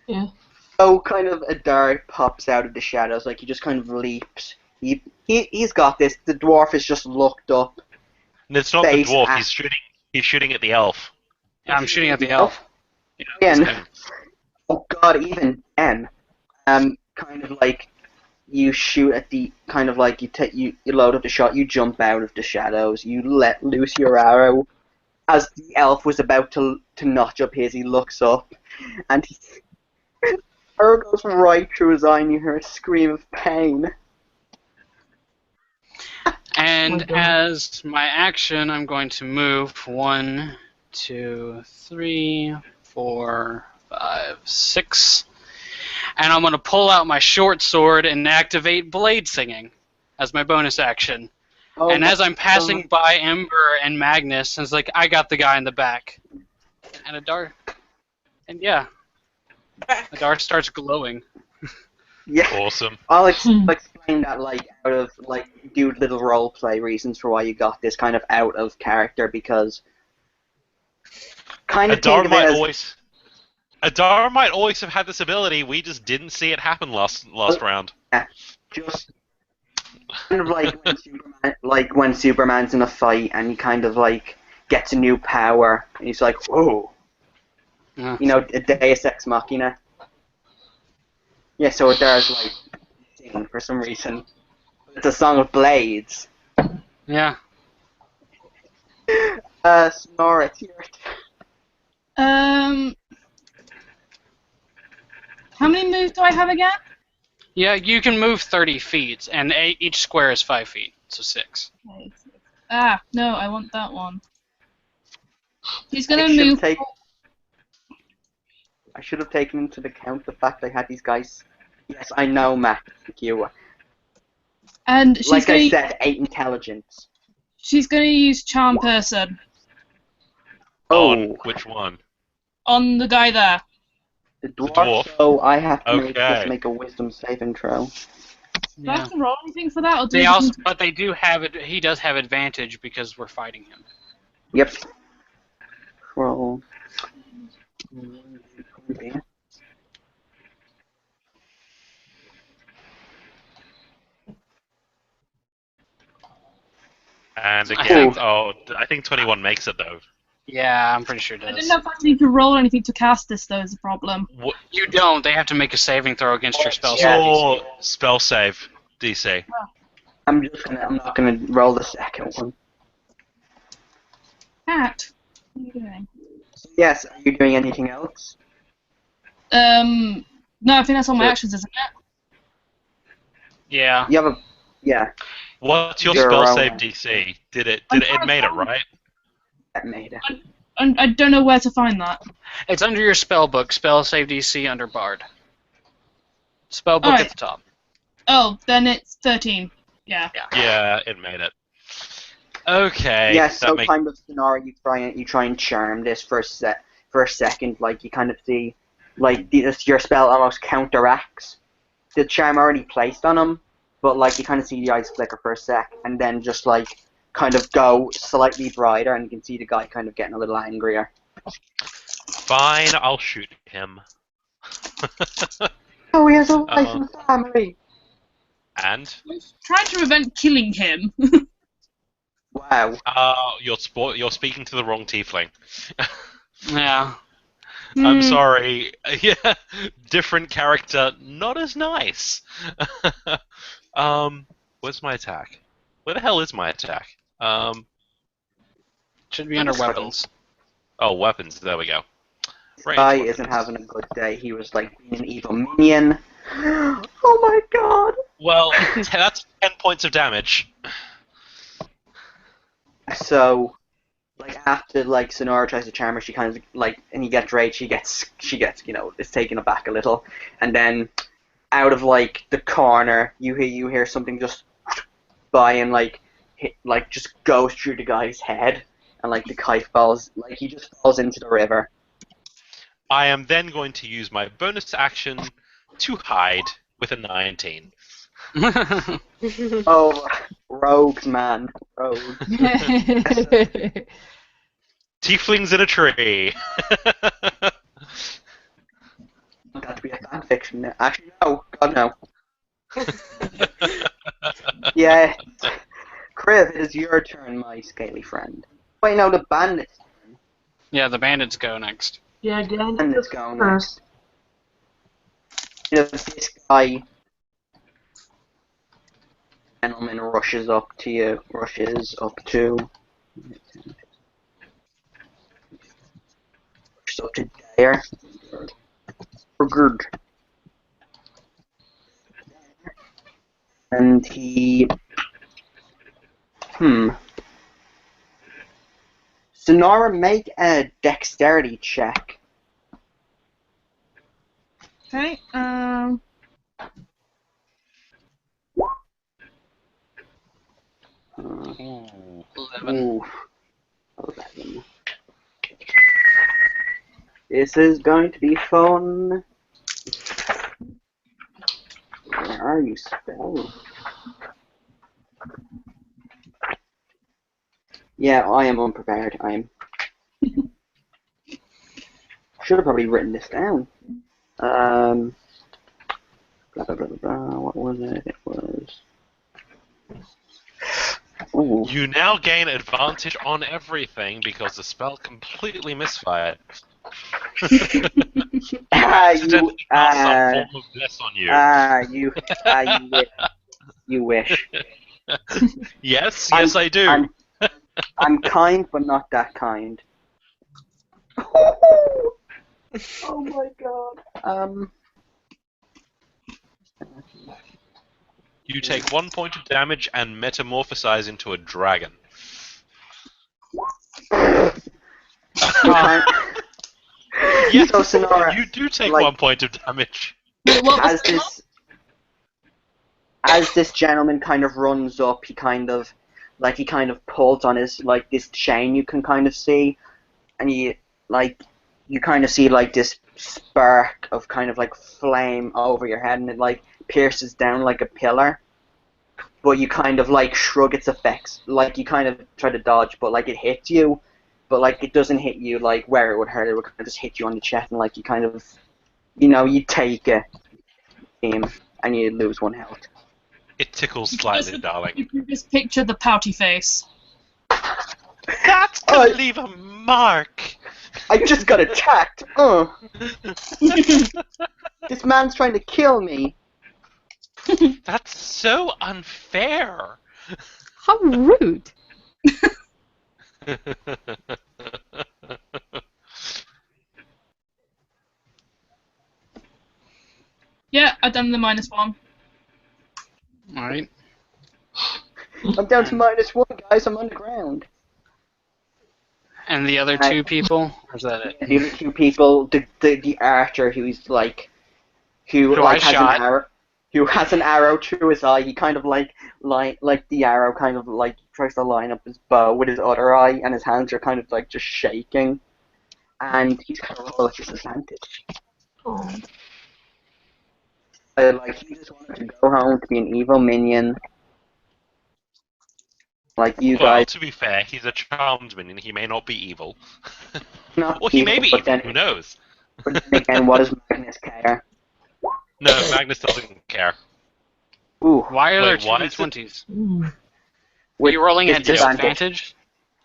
well. Oh, kind of a dart pops out of the shadows, like he just kind of leaps. He's got this. The dwarf is just looked up. And it's not the Face dwarf, at- he's shooting at the elf. Yeah, I'm shooting at the elf. Again, oh god, even then, kind of like you shoot at the kind of like you load up the shot, you jump out of the shadows, you let loose your arrow. As the elf was about to notch up his, he looks up, and Arrow goes right through his eye and you hear a scream of pain. And Oh my God. as my action, I'm going to move 1, 2, 3, 4, 5, 6. And I'm going to pull out my short sword and activate blade singing as my bonus action. Oh And my as I'm passing God. by Ember and Magnus, it's like, I got the guy in the back. And Adar. And yeah, Adar starts glowing. Yeah. Awesome. I'll explain that out of do little roleplay reasons for why you got this kind of out of character because kind of Adar think of it as Adar might always have had this ability. We just didn't see it happen last round. just kind of when Superman's in a fight and he kind of gets a new power and he's like, whoa, Yeah. you know, a Deus Ex Machina. Yeah, so Adar's singing for some reason. It's a song of blades. Yeah. Snora, it's your turn. How many moves do I have again? Yeah, you can move 30 feet, and each square is 5 feet, so 6. Ah, no, I want that one. He's I gonna should move. I should have taken into account the fact I had these guys. Yes, I know, Matt. Thank you. And she's Like gonna. I said, 8 intelligence. She's gonna use Charm Person On which one? on the guy there. The dwarf. dwarf. So I have to Okay. make a wisdom saving throw. Do I have to roll anything for that, or do They we also, just- but they do have it. He does have advantage because we're fighting him. Yep. Roll. And I again, think- I think 21 makes it though. Yeah, I'm pretty sure it I does. didn't know if I need to roll anything to cast this, though, is a problem. What, You don't. They have to make a saving throw against your spell. your spell save DC? I'm not gonna roll the second one. Cat, what are you doing? Yes, are you doing anything else? No, I think that's all my Sure. actions, isn't it? Yeah. You have a yeah. What's your You're spell wrong. save DC? It made it, right? That made it. I don't know where to find that. It's under your spell book. Spell save DC under Bard. Spell book Alright. at the top. Oh, then it's 13. Yeah. Yeah, it made it. Okay. Yes, that so makes kind of scenario you try and charm this for a second, you kind of see your spell almost counteracts the charm already placed on him, but you kind of see the eyes flicker for a sec and then just kind of go slightly brighter and you can see the guy kind of getting a little angrier. fine. I'll shoot him. Oh, he has a wife and family. And Trying to prevent killing him. Wow. you're speaking to the wrong tiefling. Yeah. I'm Hmm. sorry. Yeah, different character, not as nice. Where's my attack? Where the hell is my attack? Should be under weapons. Oh, weapons. There we go. Range Guy weapons. isn't having a good day. He was being an evil minion. Oh my god. Well, that's 10 points of damage. So, after Sonora tries to charm her, she kind of and he gets rage. She gets is taken aback a little, and then out of the corner, you hear something just by and hit, just goes through the guy's head, and the kite falls he just falls into the river. I am then going to use my bonus action to hide with a 19. Oh, rogues, man, rogues. Tieflings in a tree. That to be a fan fiction. Actually, no, God no. Yeah, Kriv, it is your turn, my scaly friend. Wait, no, the bandits. Yeah, the bandits go next. Yeah, again. Bandits go next. This guy, gentleman, rushes up to you. Rushes up to there. For good. And he... Sonora, make a dexterity check. Okay. Ooh. 11. Ooh. 11. This is going to be fun. Where are you, spell? Yeah, I am unprepared. I am. Should have probably written this down. Blah blah blah blah blah. What was it? It was. Ooh. You now gain advantage on everything because the spell completely misfired. Accidentally cast some form of bless on you. You wish. Yes, yes, I do. I'm kind, but not that kind. Oh my god. You take 1 point of damage and metamorphosize into a dragon. Yes, So Sonora, you do take like, 1 point of damage. Wait, what was as this gentleman kind of runs up, he kind of pulls on his, like, this chain you can kind of see, and you kind of see, like, this spark of kind of, like, flame over your head, and it, like, pierces down like a pillar, but you kind of, like, shrug its effects, like, you kind of try to dodge, but, like, it hits you, but, like, it doesn't hit you, like, where it would hurt. It would kind of just hit you on the chest, and, like, you kind of, you take it, and you lose 1 health. It tickles slightly, darling. You can just picture the pouty face. That's gonna leave a mark! I just got attacked! This man's trying to kill me! That's so unfair! How rude! Yeah, I've done the -1. Alright. I'm down to -1, guys, I'm underground. And the other 2 people? Or is that it? The other 2 people, the archer who's like, who I has shot. an arrow, who has an arrow through his eye. He kind of like the arrow kind of like tries to line up his bow with his other eye, and his hands are kind of like just shaking, and he's kind of roll at disadvantage. Like, he just wanted to go home to be an evil minion. Like you Well, guys. to be fair, he's a charmed minion. He may not be evil. Not Or he may be but evil, then, who knows? but then again, what does Magnus care? No, Magnus doesn't care. Ooh, Why are there Wait, why is 2d20s? Are with you rolling at disadvantage. disadvantage?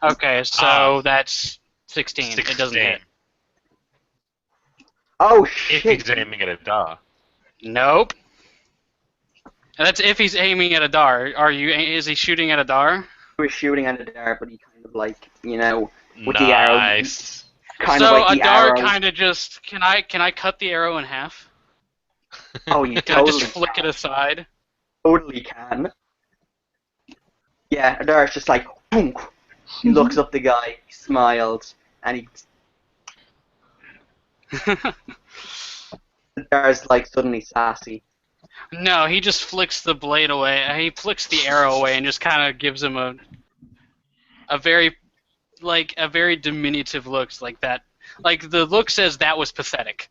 Okay, so that's 16. It doesn't hit. Oh If shit! he's aiming at a dar. Nope. And that's if he's aiming at a dar. Is he shooting at a dar? He was shooting at a dart, but he kind of like, with the arrow. Nice. Kind So of like a the dar arrow. kind of just can I cut the arrow in half? Oh, you Can I totally just flick it aside? totally can. Yeah, a dart's just like, boom. He looks up the guy, he smiles, and the dart's like suddenly sassy. No, he just flicks the blade away. He flicks the arrow away and just kind of gives him a very diminutive look like that. Like the look says that was pathetic.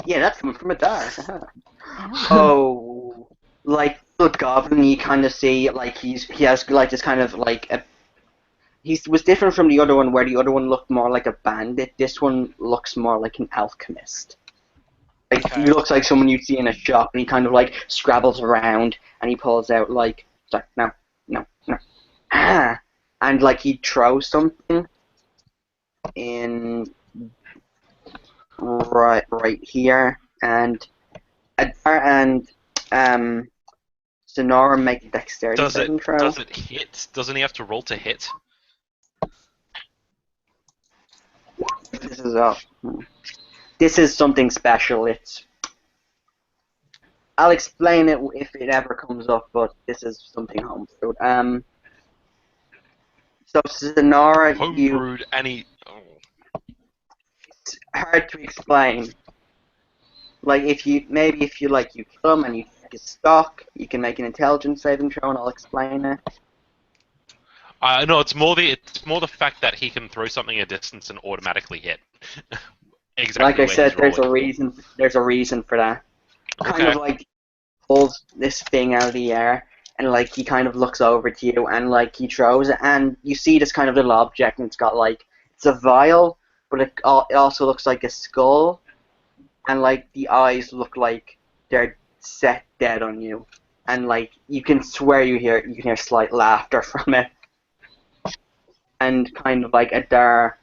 Yeah, that's coming from a dart. Oh, like the goblin, you kind of see like he has like this kind of like he was different from the other one, where the other one looked more like a bandit. This one looks more like an alchemist. Like, Okay. he looks like someone you'd see in a shop, and he kind of like scrabbles around, and he pulls out like, it's like no, and like he throws something in right here, and Sonora make a dexterity saving throw. Does it hit? Doesn't he have to roll to hit? This is something special. I'll explain it if it ever comes up, but this is something homebrewed. So Sonora, Homebrewed any. Oh. it's hard to explain. Like if you you kill him and you take his stock, you can make an intelligence saving throw, and I'll explain it. No, it's more the fact that he can throw something a distance and automatically hit. Exactly. Like I where said, he's there's a rolling. reason. There's a reason for that. Kind of like pulls this thing out of the air, and like he kind of looks over to you, and like he throws it, and you see this kind of little object, and it's got like it's a vial, but it also looks like a skull, and like the eyes look like they're set dead on you, and like you can swear you can hear slight laughter from it, and kind of like Adar,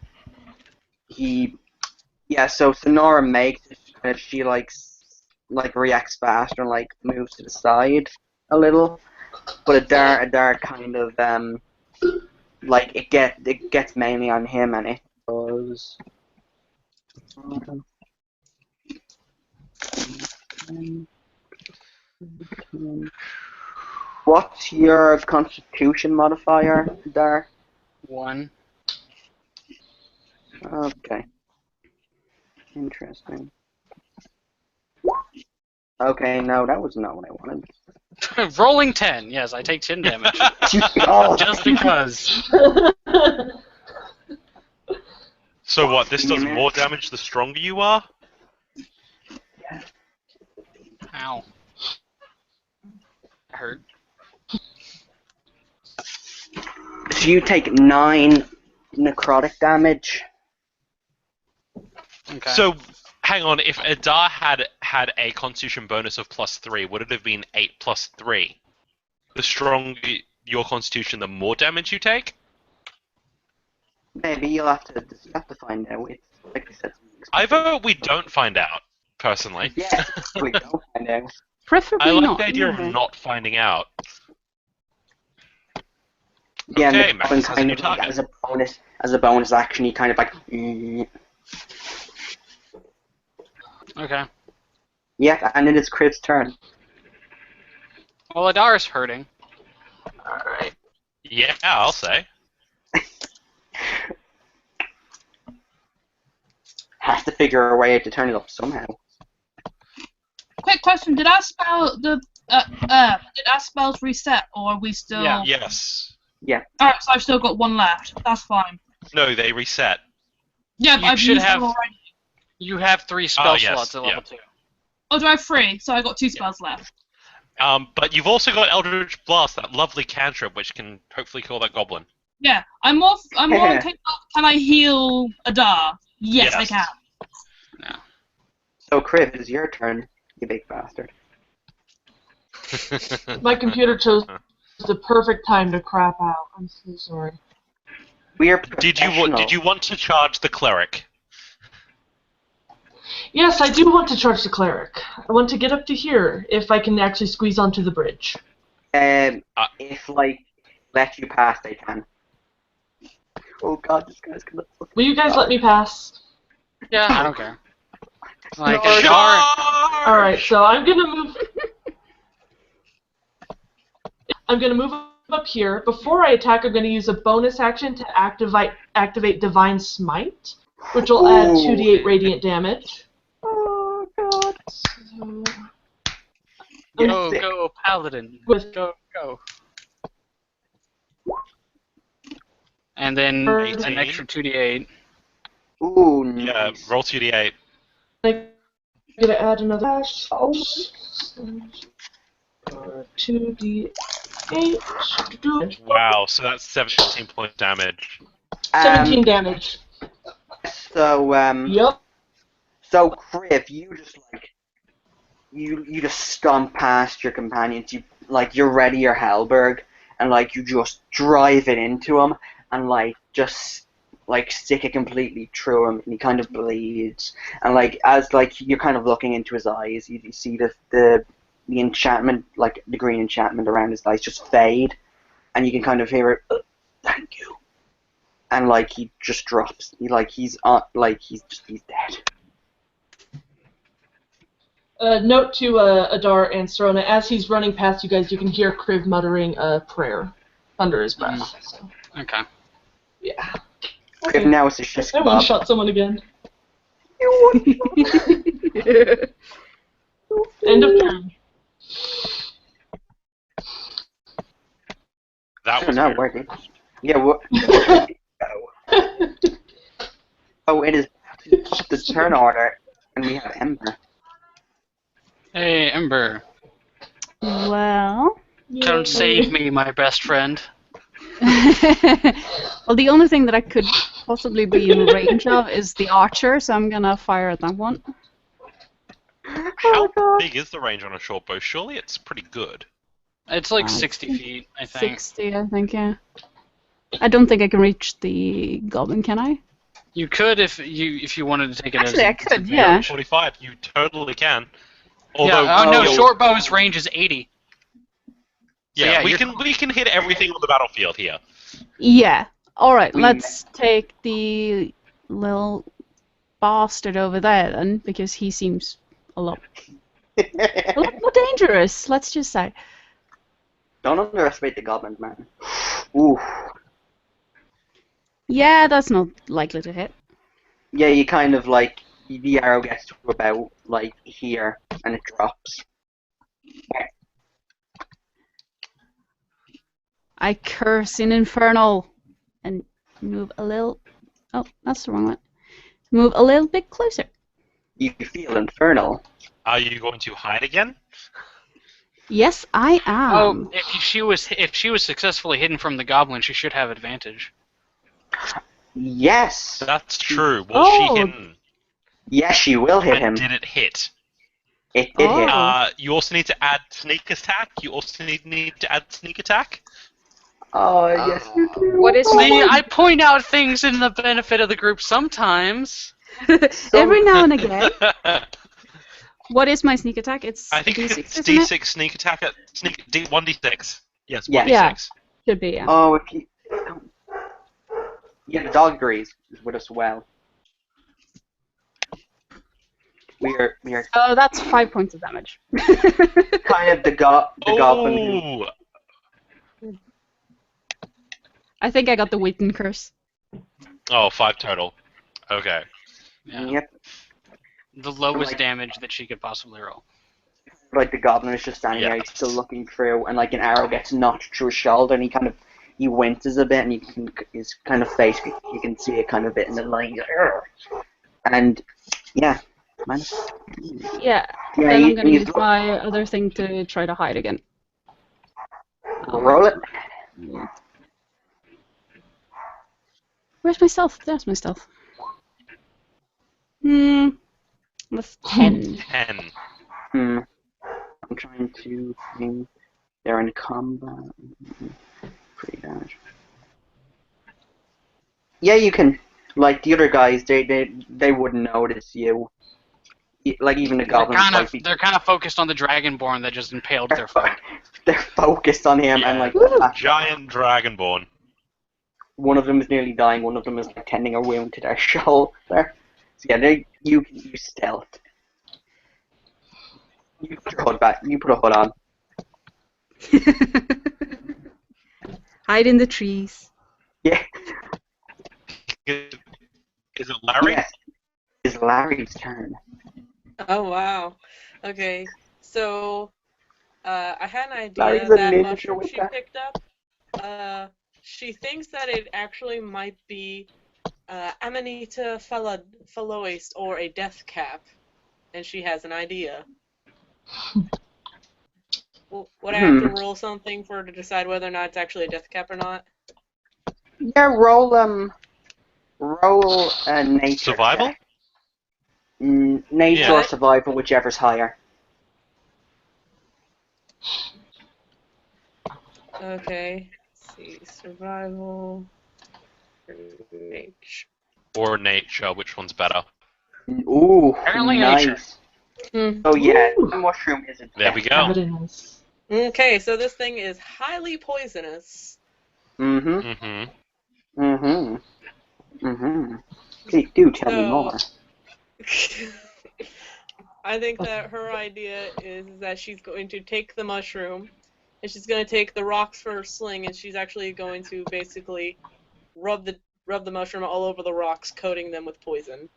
so Sonora makes it, and she like reacts faster and like moves to the side a little, but Adar kind of like it gets mainly on him, and it goes. What's your Constitution modifier, Adar? 1. Okay. Interesting. Okay, no, that was not what I wanted. Rolling 10. Yes, I take 10 damage. Oh, Just because. So what? This does Yeah. more damage the stronger you are. Ow. That hurt. So you take 9 necrotic damage. Okay. So, hang on. If Adar had a Constitution bonus of +3, would it have been 8 + 3? The stronger your Constitution, the more damage you take. Maybe you'll have to find out. It's like I said. I vote we don't find out. Personally. Yeah, we don't find out. Preferably I like not. the idea Mhm. of not finding out. Yeah, Okay, and Magnus the has a kind new of like, target. as a bonus action, you kind of like. Okay. Yeah, and it is Crib's turn. Well, Adar's hurting. Alright. Yeah, I'll say. Has to figure a way to turn it up somehow. Quick question: did our spells reset, or are we still? Yeah. Yes. Alright, so I've still got 1 left. That's fine. No, they reset. Yeah, but You I've should used have- one already. You have 3 spell yes, slots at level 2. Oh, do I have 3? So I got 2 spells left. But you've also got Eldritch Blast, that lovely cantrip, which can hopefully kill that goblin. Yeah, I'm more can I heal Adar? Yes, I Yes. can. So, Crib, it's your turn, you big bastard. My computer chose the perfect time to crap out. I'm so sorry. We are Did you want to charge the cleric? Yes, I do want to charge the cleric. I want to get up to here if I can actually squeeze onto the bridge. If, like, let you pass, they can. Oh god, this guy's gonna... Will you guys let me pass? Yeah, I don't care. Like, No, Adar... Alright, so I'm gonna move... I'm gonna move up here. Before I attack, I'm gonna use a bonus action to activate Divine Smite, which will add 2d8 radiant damage. Oh god. So, Go, Sick. go, Paladin. With- Go, go. And then 18. an extra 2d8. Ooh, Yeah, nice. roll 2d8. I'm gonna add another dash. Oh. 2d8. Wow, so that's 17 point damage. 17 damage. So, Yep. So, Criv, you just like you just stomp past your companions. You're ready your Hellberg, and like you just drive it into him, and like just like stick it completely through him, and he kind of bleeds. And like as like you're kind of looking into his eyes, you see the enchantment, like the green enchantment around his eyes, just fade, and you can kind of hear it. Thank you. And like he just drops. He's dead. Note to Adar and Serona, as he's running past you guys, you can hear Kriv muttering a prayer under his breath. So, Okay. yeah. If now it's just I one-shot someone again. End of turn. That was not weird. working. Yeah, what? Oh, it is up the turn order, and we have Ember. Hey, Ember. Well. Come save me, my best friend. Well, the only thing that I could possibly be in range of is the archer, so I'm gonna fire at that one. How big is the range on a short bow? Surely it's pretty good. It's like 60 feet, I think. 60, I think, yeah. I don't think I can reach the goblin, can I? You could if you wanted to take it Actually, as I could, yeah. 45, you totally can. Although, Yeah, no, short bow's range is 80. Yeah, So, we can hit everything on the battlefield here. Yeah. Alright, let's take the little bastard over there then, because he seems a lot more dangerous, let's just say. Don't underestimate the goblins, man. Ooh. Yeah, that's not likely to hit. Yeah, you kind of like the arrow gets to about like here, and it drops. I curse in Infernal and move a little. Oh, that's the wrong one. Move a little bit closer. You feel infernal. Are you going to hide again? Yes, I am. Oh, if she was successfully hidden from the goblin, she should have advantage. Yes. That's true. Was she hidden? Yes, she will hit him. Did it hit? It did hit. You also need to add sneak attack. You also need to add sneak attack. Oh, yes, you do. What is See, I point out things in the benefit of the group sometimes. Every now and again. What is my sneak attack? It's I think D6, it's isn't D6 sneak attack at sneak 1d6. Yes, 1d6. Yeah. Should be, yeah. Oh, if you... Yeah, the dog agrees with us well. We are Oh, that's 5 points of damage. kind of the goblin who... I think I got the Witten curse. Oh, 5 total. Okay. Yeah. Yep. The lowest damage that she could possibly roll. Like the goblin is just standing there, he's still looking through, and like an arrow gets notched through his shoulder, and he winces a bit, and his kind of face, you can see it kind of a bit in the line. And yeah, man. Yeah. Then I'm gonna use my other thing to try to hide again. Roll it. Yeah. Where's my stealth? There's my stealth. That's 10. 10. I'm trying to think. They're in combat. Pretty damage. Yeah, you can. Like the other guys, they wouldn't notice you. Like even the goblins. They're kind of focused on the dragonborn that just impaled their foot. They're focused on him, and like Giant dragonborn. one of them is nearly dying. One of them is like tending a wound to their shoulder. So yeah, you can use stealth. You put your hood back. You put a hood on. Hide in the trees. Yeah. Is it Larry? Yes. It's Larry's turn. Oh wow. Okay. So I had an idea Larry's a that ninja mushroom with she that. picked up. She thinks that it actually might be Amanita Phaloist or a death cap, and she has an idea. Would I have to roll something for her to decide whether or not it's actually a death cap or not? Yeah, roll a nature. Survival? check. Nature Yeah. or survival, whichever's higher. Okay. Let's see. Survival. Nature. Or nature, which one's better? Ooh, Apparently nice. nature. Oh yeah, the mushroom is a There we death. go. Evidence. Okay, so this thing is highly poisonous. Mm-hmm. Mm-hmm. Mm-hmm. Mm-hmm. Please do tell me So- more. I think that her idea is that she's going to take the mushroom, and she's going to take the rocks for her sling, and she's actually going to basically rub the mushroom all over the rocks, coating them with poison.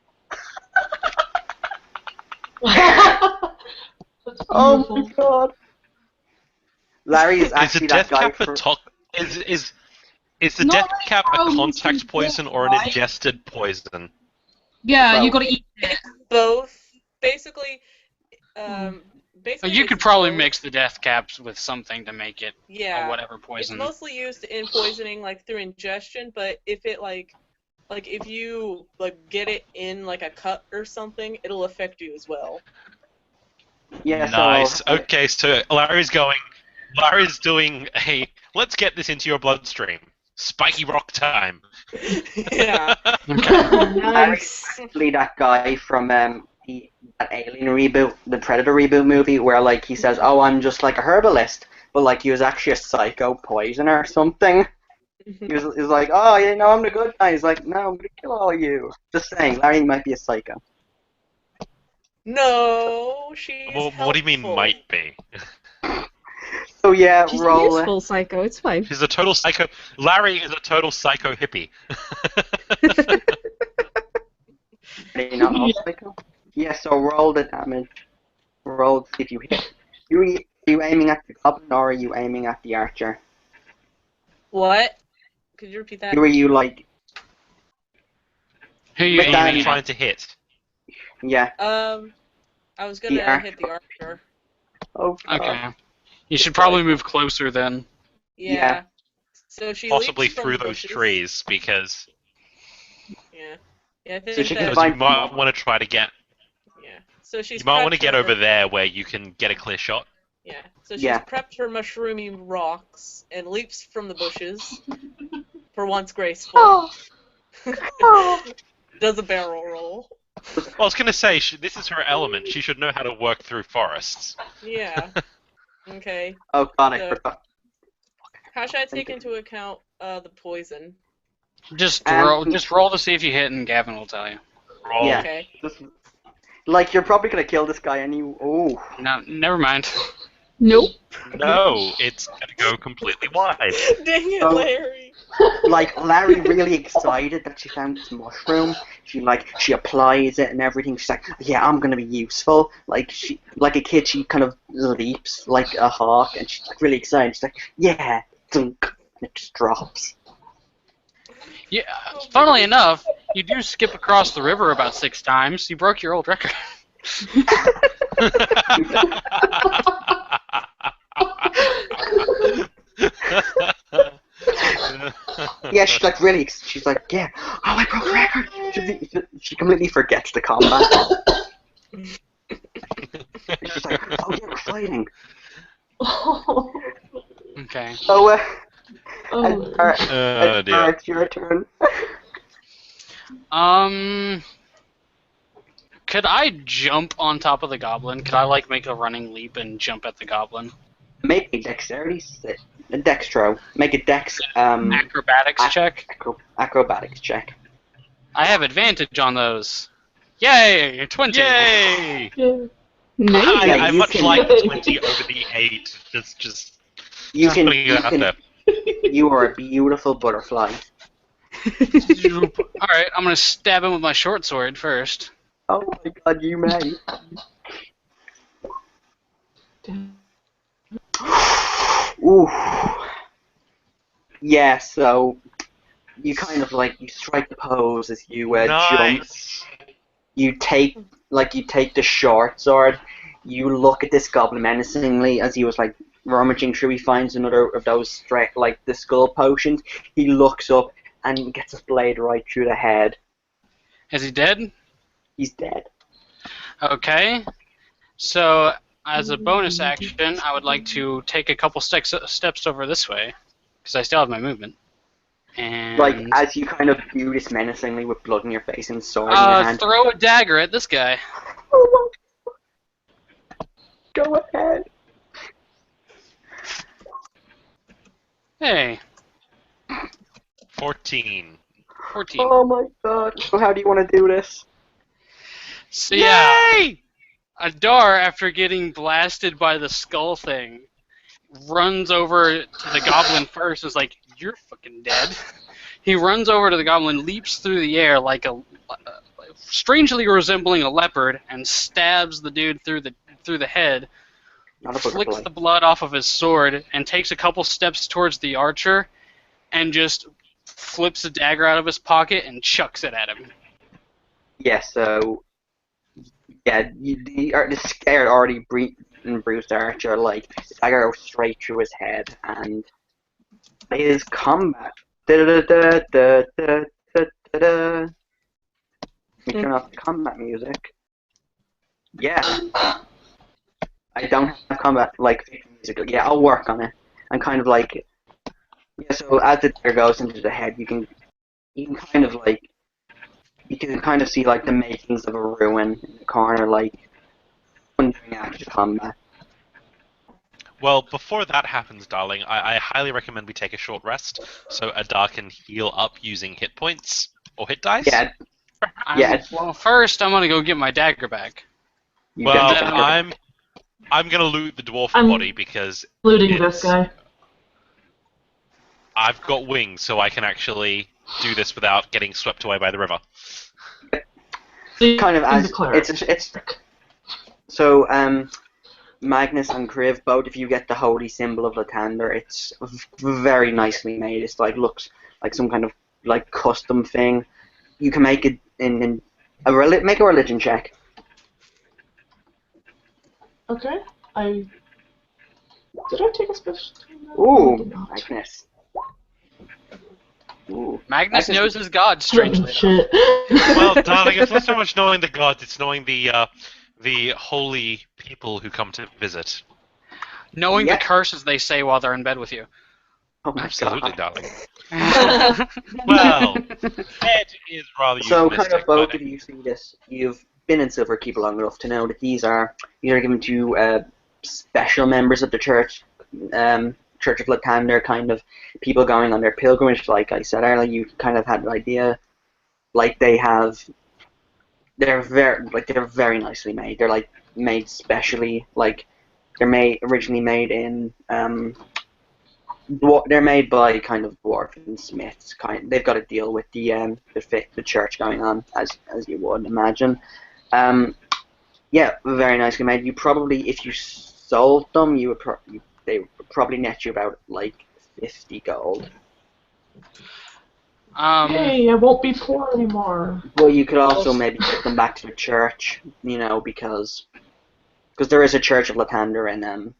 That's Oh beautiful. my god. Larry is Is actually the that death guy cap a for... Is the Not death really cap a how contact whiskey poison works, or an right? ingested poison? Yeah, you Well, gotta eat it. Both. Basically, You could it's probably both. mix the death caps with something to make it Yeah. whatever It's poison. mostly used in poisoning, like through ingestion, but if it like if you get it in like a cut or something, it'll affect you as well. yeah, Nice. so... Okay, so Larry's doing a let's get this into your bloodstream. Spiky rock time. Yeah. Larry's Nice. actually that guy from that Alien reboot, the Predator reboot movie, where like he says, "Oh, I'm just like a herbalist," but like he was actually a psycho poisoner or something. He was like, "Oh, you know, I'm the good guy." He's like, "No, I'm gonna kill all you." Just saying, Larry might be a psycho. No, she's Well, what do you mean helpful. might be? So yeah, She's a roll. useful psycho. It's fine. She's a total psycho. Larry is a total psycho hippie. Are you not all psycho? Yeah, so roll the damage. Roll to see if you hit. Are you aiming at the goblin or are you aiming at the archer? What? Could you repeat that? Who are you like? Who are you But What are aiming you at? trying to hit? Yeah. I was The gonna archer. hit the archer. Oh God. Okay. You should probably move closer then. Yeah. Yeah. So she Possibly leaps from through the those bushes. trees, because Yeah. Yeah, I think So she can that. you find might want to try to get. Yeah. So she's You might want to prepped get her- over there where you can get a clear shot. Yeah. So she's Yeah. prepped her mushroomy rocks and leaps from the bushes. For once graceful. Does a barrel roll. Well, I was gonna say this is her element. She should know how to work through forests. Yeah. Okay. Oh God, I So- forgot. How should I take into account the poison? Just Um, roll to see if you hit, and Gavin will tell you. Roll. Yeah. Okay. Like you're probably gonna kill this guy, and you. Oh. No, never mind. Nope. No, it's gonna go completely wide. Dang it, Oh. Larry. Like Larry, really excited that she found this mushroom. She applies it and everything. She's like, "Yeah, I'm gonna be useful." Like like a kid, she kind of leaps like a hawk, and she's like really excited. She's like, "Yeah, dunk," and it just drops. Yeah. Funnily enough, you do skip across the river about 6 times. You broke your old record. Yeah, she's like really. She's like, "Yeah, oh, I broke a record." She completely forgets the combat. She's like, "Oh yeah, we're fighting." Okay. So, Oh, dear. it's your turn. Could I jump on top of the goblin? Could I like make a running leap and jump at the goblin? Make a dexterity, a dextro. Make a dex Acrobatics check. acrobatics check. I have advantage on those. Yay! 20. Yay! Nice. Yeah, I you much can- like the 20 over the 8. Just You can. putting it out there. You are a beautiful butterfly. Alright, I'm gonna stab him with my short sword first. Oh my God, you may. Ooh. Yeah, so you kind of like you strike the pose as you jump. Nice. You take the short sword. You look at this goblin menacingly as he was like rummaging through. He finds another of those the skull potions. He looks up and gets his blade right through the head. Is he dead? He's dead. Okay. So, as a bonus action, I would like to take a couple steps over this way, because I still have my movement. And Like as you kind of view this menacingly with blood in your face and sword in your hand. throw a dagger at this guy. Go ahead. Hey, 14. 14. Oh my God. So how do you want to do this? So yeah, Adar, after getting blasted by the skull thing, runs over to the goblin first and is like, "You're fucking dead." He runs over to the goblin, leaps through the air like strangely resembling a leopard, and stabs the dude through the head, Not a flicks butterfly. the blood off of his sword, and takes a couple steps towards the archer, and just flips a dagger out of his pocket and chucks it at him. Yeah, so the scared already bruised archer, like the dagger goes straight through his head, and his combat. Da-da-da-da-da-da-da-da. Let me turn off the combat music. Yeah, I don't have combat like music. Yeah, I'll work on it. I'm kind of like, yeah. So as the dagger goes into the head, you can kind of like. You can kind of see like the makings of a ruin in the corner, like when doing active combat. Well, before that happens, darling, I highly recommend we take a short rest so Adar can heal up using hit points or hit dice. Yeah, yeah. Well, first I'm gonna go get my dagger back. You Well, get the I'm gonna loot the dwarf I'm body because looting this guy. I've got wings, so I can actually do this without getting swept away by the river. kind of as the cleric. it's so Magnus and Kriv, both of you get the holy symbol of Lathander. It's very nicely made. It's like looks like some kind of like custom thing. You can make it in make a religion check. Okay. Did I take a special? Ooh, I did not. Magnus. Ooh. Magnus knows his god, strangely enough. Shit. Well, darling, it's not so much knowing the gods; it's knowing the holy people who come to visit. Knowing Yeah. the curses they say while they're in bed with you. Oh my Absolutely, God. darling. Well, Ed is rather So euphemistic, kind of both but of you see this. You've been in Silverkeep long enough to know that these are given to special members of the church, Church of Lathander, kind of people going on their pilgrimage. Like I said earlier, you kind of had an idea. Like they're very nicely made. They're like made specially. Like they're originally made in they're made by kind of dwarven smiths. They've got to deal with the church going on, as you would imagine. Yeah, very nicely made. You probably, if you sold them, they would probably net you about like 50 gold. Hey, I won't be poor anymore. Well, you could also maybe take them back to the church, because there is a Church of Lathander in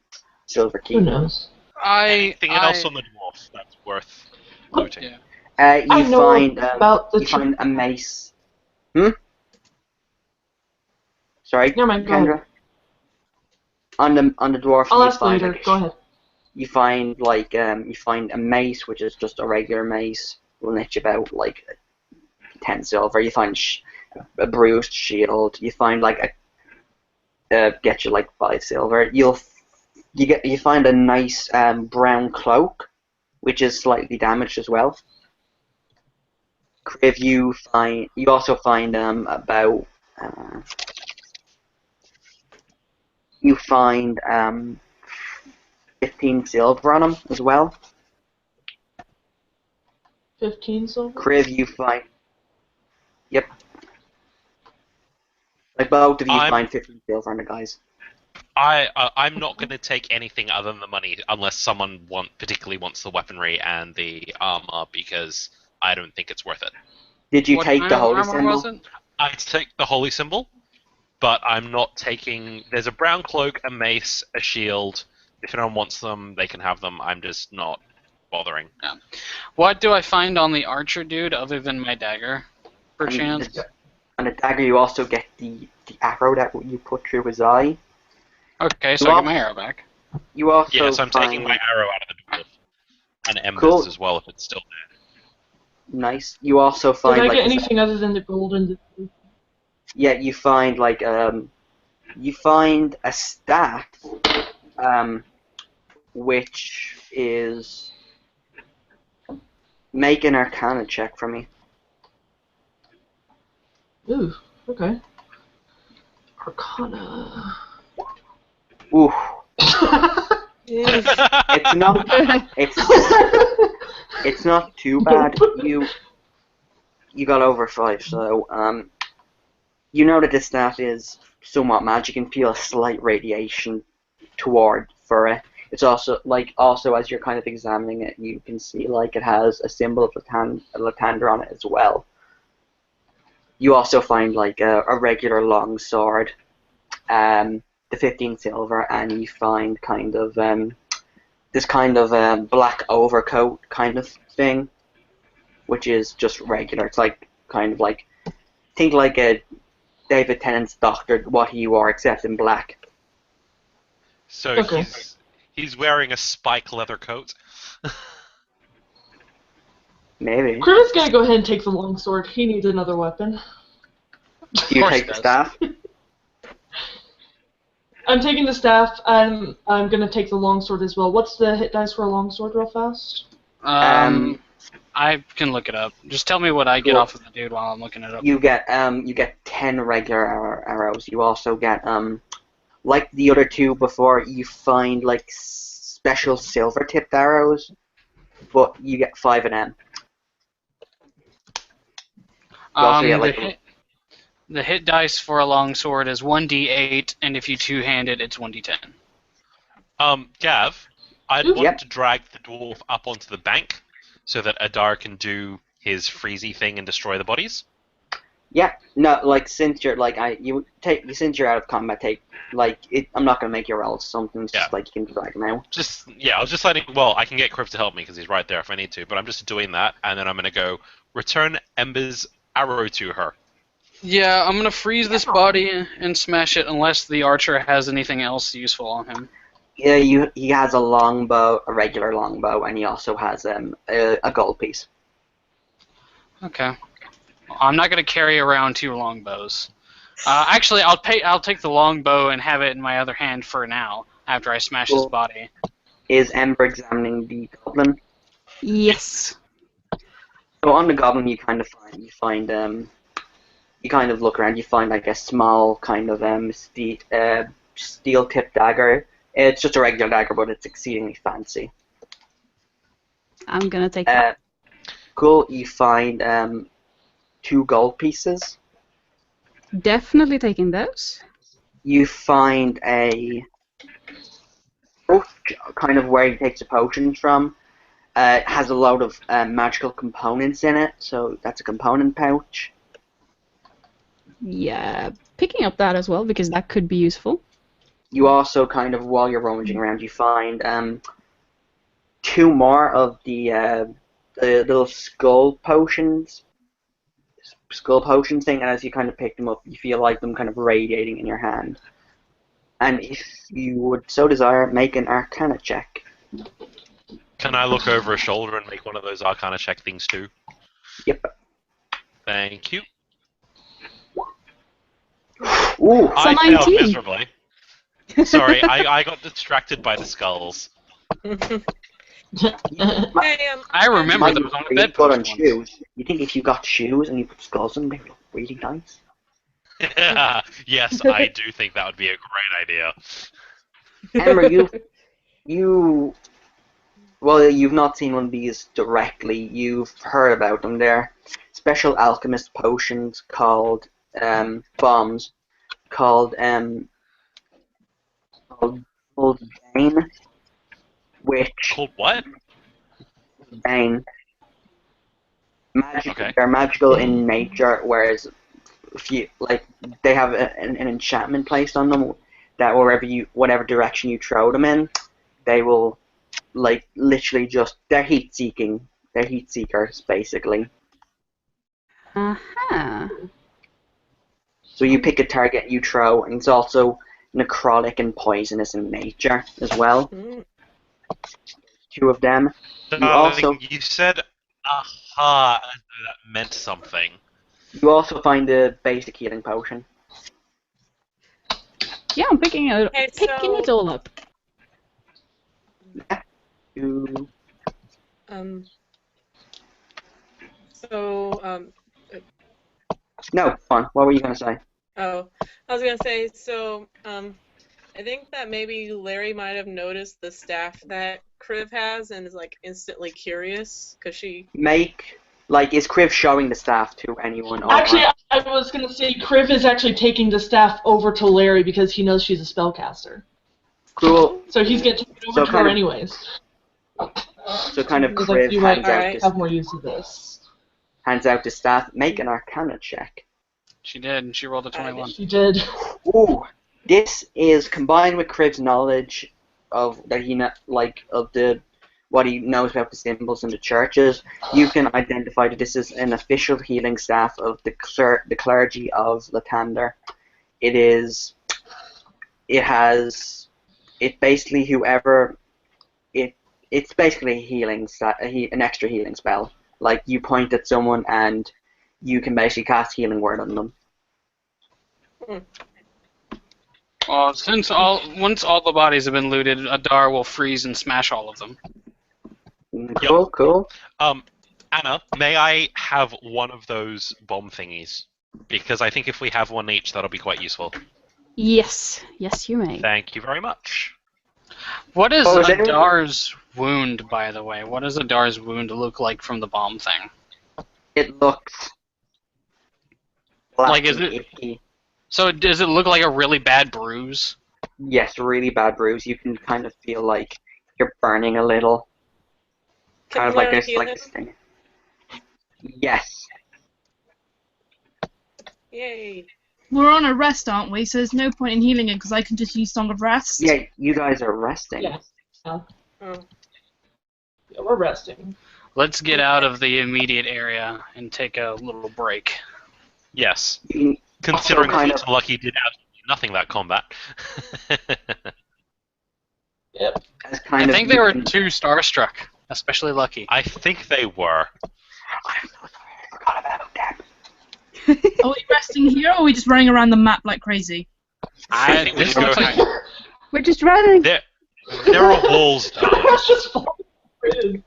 Silverkeep. Who knows? anything else on the dwarf that's worth looting? Yeah. I know Find about the you find a mace. Sorry, Never mind, go Kendra. On the dwarf, I'll you ask find later. Go ahead. You find you find a mace, which is just a regular mace. Will net you about like 10 silver. You find a bruised shield. You find like get you like 5 silver. You find a nice brown cloak, which is slightly damaged as well. If you also find about you find 15 silver on them as well. 15 silver? Kriv, you find. Yep. Like both of you find 15 silver on the guys. I'm not going to take anything other than the money unless someone particularly wants the weaponry and the armor, because I don't think it's worth it. Did you What take kind the of holy armor symbol? was it? I'd take the holy symbol, but I'm not taking. There's a brown cloak, a mace, a shield. If anyone wants them, they can have them. I'm just not bothering. Yeah. What do I find on the archer dude other than my dagger, perchance? On the dagger, you also get the arrow that you put through his eye. Okay, so I get my arrow back. You also Yes, I'm find, taking my arrow out of the dwarf. And embers Cool. as well, if it's still there. Nice. You also find Did I like get anything other than the gold and the... yeah, you find like you find a stat which is make an arcana check for me. Ooh, okay. Arcana. Ooh. Yeah. It's not. It's not too bad. You got over 5, so you know that this staff is somewhat magic and feel a slight radiation for it. It's also as you're kind of examining it, you can see like it has a symbol of Lathander on it as well. You also find like a regular long sword, the 15 silver, and you find kind of this kind of black overcoat kind of thing, which is just regular. It's like kind of like think like a David Tennant's doctor, what he wore, except in black. So Okay. he's wearing a spike leather coat. Maybe. Critta's gonna go ahead and take the longsword. He needs another weapon. You course take it the does. staff. I'm taking the staff, and I'm gonna take the longsword as well. What's the hit dice for a longsword, real fast? I can look it up. Just tell me what I get Cool. off of the dude while I'm looking it up. You get 10 regular arrows. You also get like the other two before, you find like special silver tipped arrows, but you get 5 of them. You also get like The hit dice for a longsword is 1d8, and if you two-hand it, it's 1d10. Gav, I'd Yep. want to drag the dwarf up onto the bank so that Adar can do his freezy thing and destroy the bodies. yeah, no, like since you're like since you're out of combat, I'm not gonna make you roll something. It's just Yeah. like you can drag them out. I was just letting. Well, I can get Criv to help me because he's right there if I need to. But I'm just doing that, and then I'm gonna go return Ember's arrow to her. Yeah, I'm gonna freeze this body and smash it unless the archer has anything else useful on him. Yeah, he has a longbow, a regular longbow, and he also has a gold piece. Okay. I'm not gonna carry around 2 longbows. Actually, I'll take the longbow and have it in my other hand for now. After I smash his Cool. body. Is Ember examining the goblin? Yes. So on the goblin, you kind of look around. You find like a small kind of steel-tipped dagger. It's just a regular dagger, but it's exceedingly fancy. I'm gonna take that. Cool. You find 2 gold pieces. Definitely taking those. You find a pouch, kind of where he takes the potions from. It has a load of magical components in it, so that's a component pouch. Yeah, picking up that as well because that could be useful. You also kind of, while you're rummaging around, you find 2 more of the little skull potion thing, and as you kind of pick them up, you feel like them kind of radiating in your hand. And if you would so desire, make an Arcana check. Can I look over a shoulder and make one of those Arcana check things too? Yep. Thank you. Ooh. I 19. failed miserably. Sorry, I got distracted by the skulls. Hey, I remember Might those look on the really bedpost good on ones. shoes. You think if you got shoes and you put skulls on them, they look really nice? Yes, I do think that would be a great idea. Emma, you've not seen one of these directly. You've heard about them. They're special alchemist potions called bombs, called Bane, which Called what? Bane. Magic. Okay. They're magical in nature, whereas they have an enchantment placed on them that whatever direction you throw them in, they will literally just they're heat seekers basically. Uh-huh. So you pick a target you throw, and it's also necrotic and poisonous in nature as well. 2 of them. You said aha, and that meant something. You also find a basic healing potion. Yeah, I'm picking it all up. You No, fun. What were you gonna say? I was gonna say, so, I think that maybe Larry might have noticed the staff that Kriv has and is, like, instantly curious, because she... is Kriv showing the staff to anyone? Actually, I was going to say Kriv is actually taking the staff over to Larry because he knows she's a spellcaster. Cool. So he's going to take it over to her anyways. So kind of He's Kriv like, hands have more use of this. Hands out the staff. Make an Arcana check. She did, and she rolled a 21. She did. Ooh, this is combined with Kriv's knowledge of what he knows about the symbols in the churches. You can identify that this is an official healing staff of the clergy of Lathander. It's basically it's basically a healing an extra healing spell. Like, you point at someone and you can basically cast healing word on them. Well, once all the bodies have been looted, Adar will freeze and smash all of them. Cool, cool. Anna, may I have one of those bomb thingies? Because I think if we have one each, that'll be quite useful. Yes, yes, you may. Thank you very much. What is Adar's wound, by the way? What does Adar's wound look like from the bomb thing? It looks black like, is and it? icky. So does it look like a really bad bruise? Yes, really bad bruise. You can kind of feel like you're burning a little. Can Kind of Larry like heal this him? thing. Yes. Yay. We're on a rest, aren't we? So there's no point in healing it because I can just use Song of Rest. Yeah, you guys are resting. Yeah. Oh. Yeah, we're resting. Let's get out of the immediate area and take a little break. Yes. You Considering kind that Lucky did absolutely nothing that combat. Yep. I think they were too starstruck, especially Lucky. I think they were. I'm so sorry, I forgot about them. Are we resting here or are we just running around the map like crazy? I think we should go hang. We're just running. There are walls down. Let's just fall in.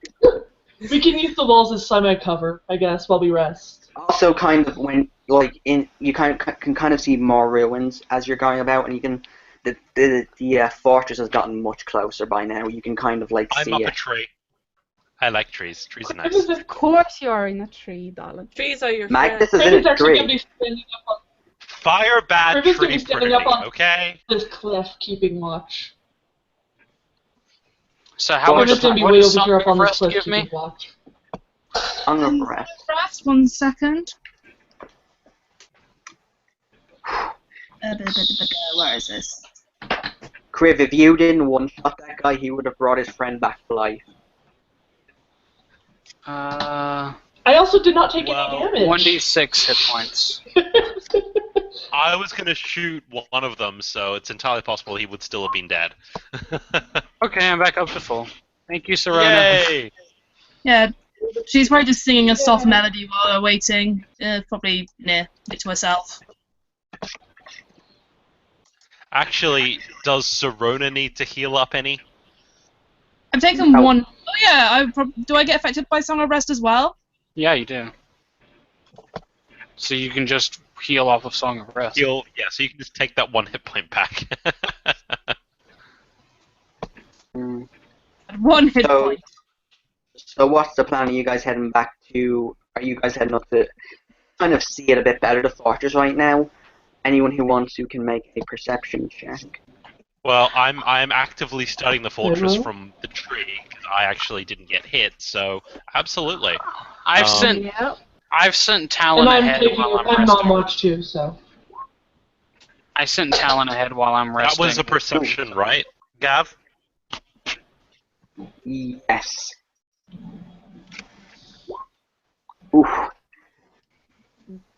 We can use the walls as semi-cover, I guess, while we rest. Also, kind of when you can kind of see more ruins as you're going about, and you can the fortress has gotten much closer by now. You can kind of I'm see up it. a tree. I like trees. Trees are nice. Of course you are in a tree, darling. Trees are your Magnus friends. is in Kriv is a actually going to tree. be standing up on Fire bad Kriv is gonna tree be standing pretty, up on- okay? this cliff, keeping watch. So how Well, Kriv much is going to be what way does over here up on this Rest cliff, give me? keeping watch. On the rest. Rest, 1 second. Where is this? Kriv, if you didn't one-shot that guy, he would have brought his friend back to life. I also did not take Well, any damage. 1d6 hit points. I was gonna shoot one of them, so it's entirely possible he would still have been dead. Okay, I'm back up to full. Thank you, Serena. Yay! Yeah, she's probably just singing a soft melody while we're waiting. Probably near it to herself. Actually, does Serona need to heal up any? I've taken Oh. one. Oh yeah, do I get affected by Song of Rest as well? Yeah, you do. So you can just heal off of Song of Rest. Yeah, so you can just take that 1 hit point back. Mm. 1 hit So- point. So what's the plan? Are you guys heading back to? Are you guys heading up to kind of see it a bit better, the fortress right now? Anyone who wants to can make a perception check. Well, I'm actively studying the fortress Hello? from the tree because I actually didn't get hit. So absolutely. I've Um, sent Talon And ahead while I'm I'm on resting. watch too, so. I sent Talon ahead while I'm That resting. was a perception, right, Gav? Yes. Oof.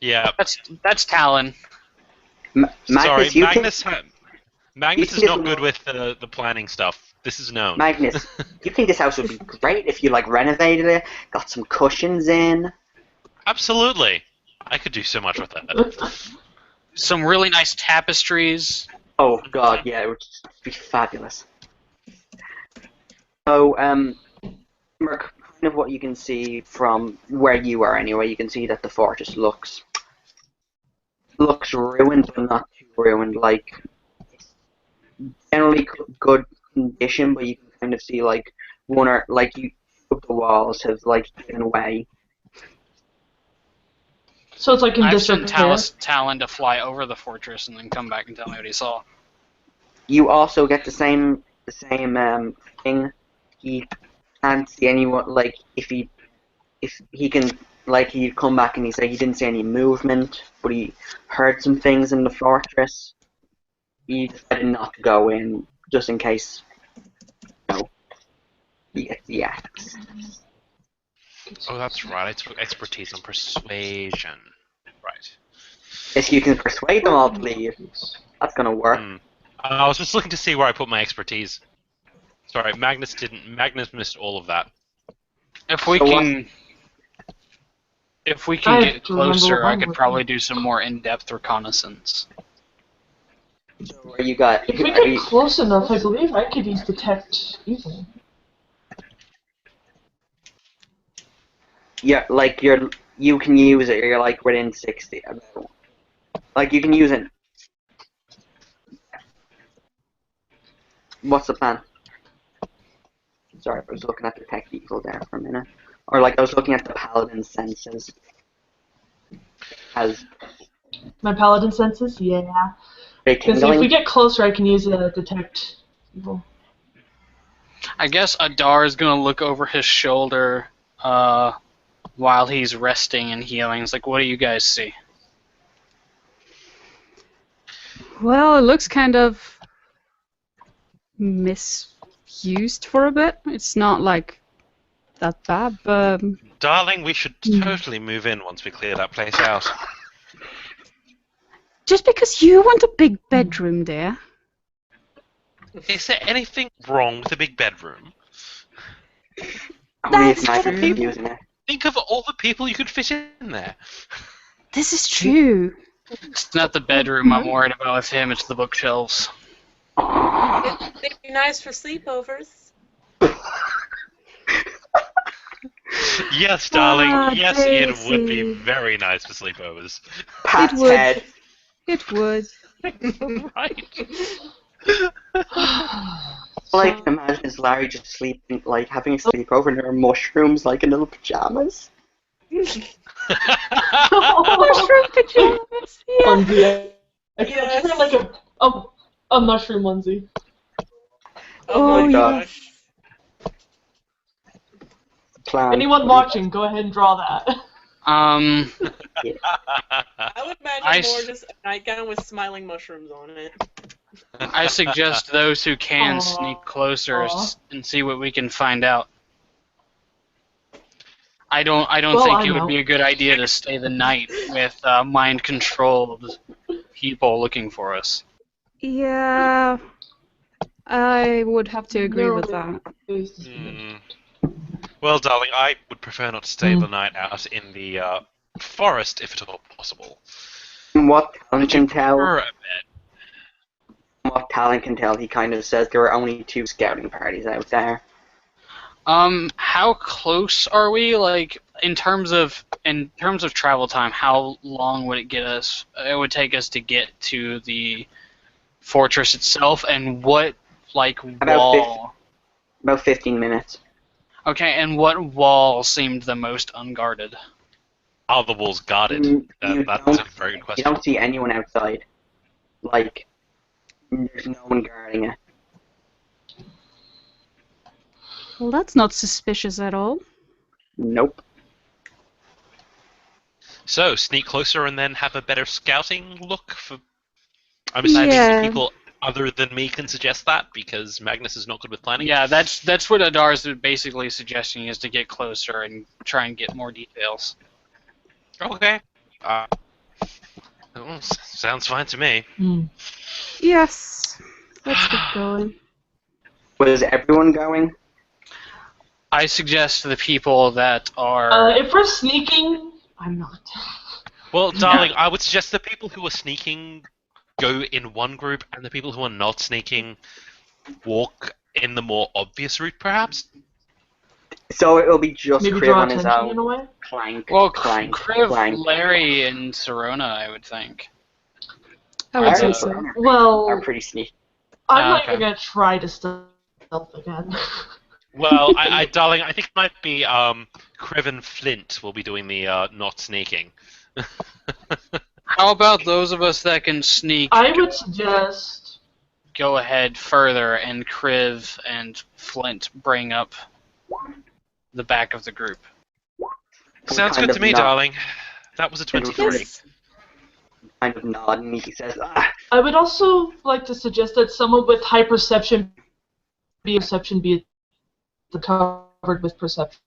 Yeah. That's Talon. Sorry, Magnus, you Magnus. Magnus you is can not just- good with the planning stuff. This is known. Magnus, you think this house would be great if you like renovated it, got some cushions in? Absolutely. I could do so much with that. Some really nice tapestries. Oh god, yeah, it would just be fabulous. So, Merc, kind of what you can see from where you are anyway, you can see that the fortress looks looks ruined, but not too ruined. Like, generally good condition, but you can kind of see like one or like you the walls have like given way. So it's like in I've sent disrepair. Talon to fly over the fortress and then come back and tell me what he saw. You also get the same thing. He can't see anyone. Like if he can, like he'd come back and he say he didn't see any movement, but he heard some things in the fortress. He decided not to go in just in case. The axe. Oh, that's right. I took expertise on persuasion. Right. If you can persuade them all to leave, that's gonna work. I was just looking to see where I put my expertise. Sorry, Magnus didn't. Magnus missed all of that. If we So what- can, if we I can have get to remember closer, what I I'm could looking probably do some more in-depth reconnaissance. So where you got? If we are get you- close enough, I believe I could use detect evil. Yeah, like you can use it. You're like within 60. Like you can use it. What's the plan? Sorry, I was looking at the tech evil there for a minute, or like I was looking at the paladin senses. As My paladin senses, yeah. they Because if tingling. we get closer, I can use detect evil. I guess Adar is gonna look over his shoulder while he's resting and healing. It's like, what do you guys see? Well, it looks kind of misused for a bit. It's not like that bad, but Darling, we should totally move in once we clear that place out. just because you want a big bedroom there. Is there anything wrong with a big bedroom? Only if That's Magnus true. is using it. Think of all the people you could fit in there. This is true. It's not the bedroom I'm worried about with him, it's the bookshelves. They'd be nice for sleepovers. Yes, darling. Ah, Yes, it would be Daisy. very nice for sleepovers. Pat's would. head. It would. Right. Like imagine is Larry just sleeping, like having a sleepover in her mushrooms, like in little pajamas. Mushroom pajamas. Yeah. Onesie. I can Yes. picture like a mushroom onesie. Oh, my yeah. gosh. Plan. Anyone watching, go ahead and draw that. I would imagine I more s- just a nightgown with smiling mushrooms on it. I suggest those who can Aw. sneak closer Aw. and see what we can find out. I don't Well, think I'm it would out. be a good idea to stay the night with mind-controlled people looking for us. Yeah. I would have to agree They're with always- that. Hmm. Well, darling, I would prefer not to stay the night out in the forest, if at all possible. From what Talon can Prefer tell, a bed. he kind of says there were only 2 scouting parties out there. How close are we? Like, in terms of travel time, how long would it get us? It would take us to get to the fortress itself, and what About wall? About 15 minutes. Okay, and what wall seemed the most unguarded? Are the walls guarded? You That's don't- a very good You question. don't see anyone outside. Like, there's no one guarding it. Well, that's not suspicious at all. Nope. So, sneak closer and then have a better scouting look for... I'm assuming Yeah. people other than me can suggest that, because Magnus is not good with planning. Yeah, that's what Adar's basically suggesting, is to get closer and try and get more details. Okay. Sounds fine to me. Yes. Let's get going. Was everyone going? I suggest to the people that are... If we're sneaking, I'm not. Well, darling, I would suggest the people who are sneaking go in one group, and the people who are not sneaking walk in the more obvious route, perhaps? So it will be just Maybe Crib draw on his attention in a own. way. Clank, Well, clank, Kriv, clank. Larry, and Serona, I would think. I would say Uh, so. Are Well, pretty sneaky. I'm not okay. even gonna try to stealth again. Well, darling, I think it might be Gavin Flint will be doing the not sneaking. How about those of us that can sneak I would suggest. go ahead further, and Kriv and Flint bring up the back of the group? Sounds kind good of to me, not- darling. That was a 23. Yes. Kind of nod, and he says, "Ah, I would also like to suggest that someone with high perception be covered with perception.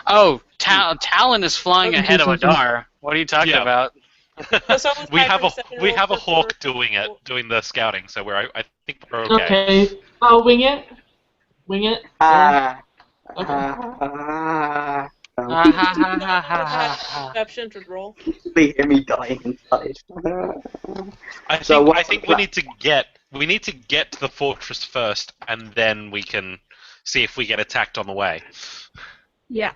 Oh, Talon is flying ahead of Adar. What are you talking Yeah. about? We have a hawk doing the scouting, so I think we're okay. Okay. Wing it. Wing it. ah, Okay. ah." Perception to roll. They hear me dying inside. I So what's think the we need to get to the fortress first, and then we can see if we get attacked on the way. Yeah.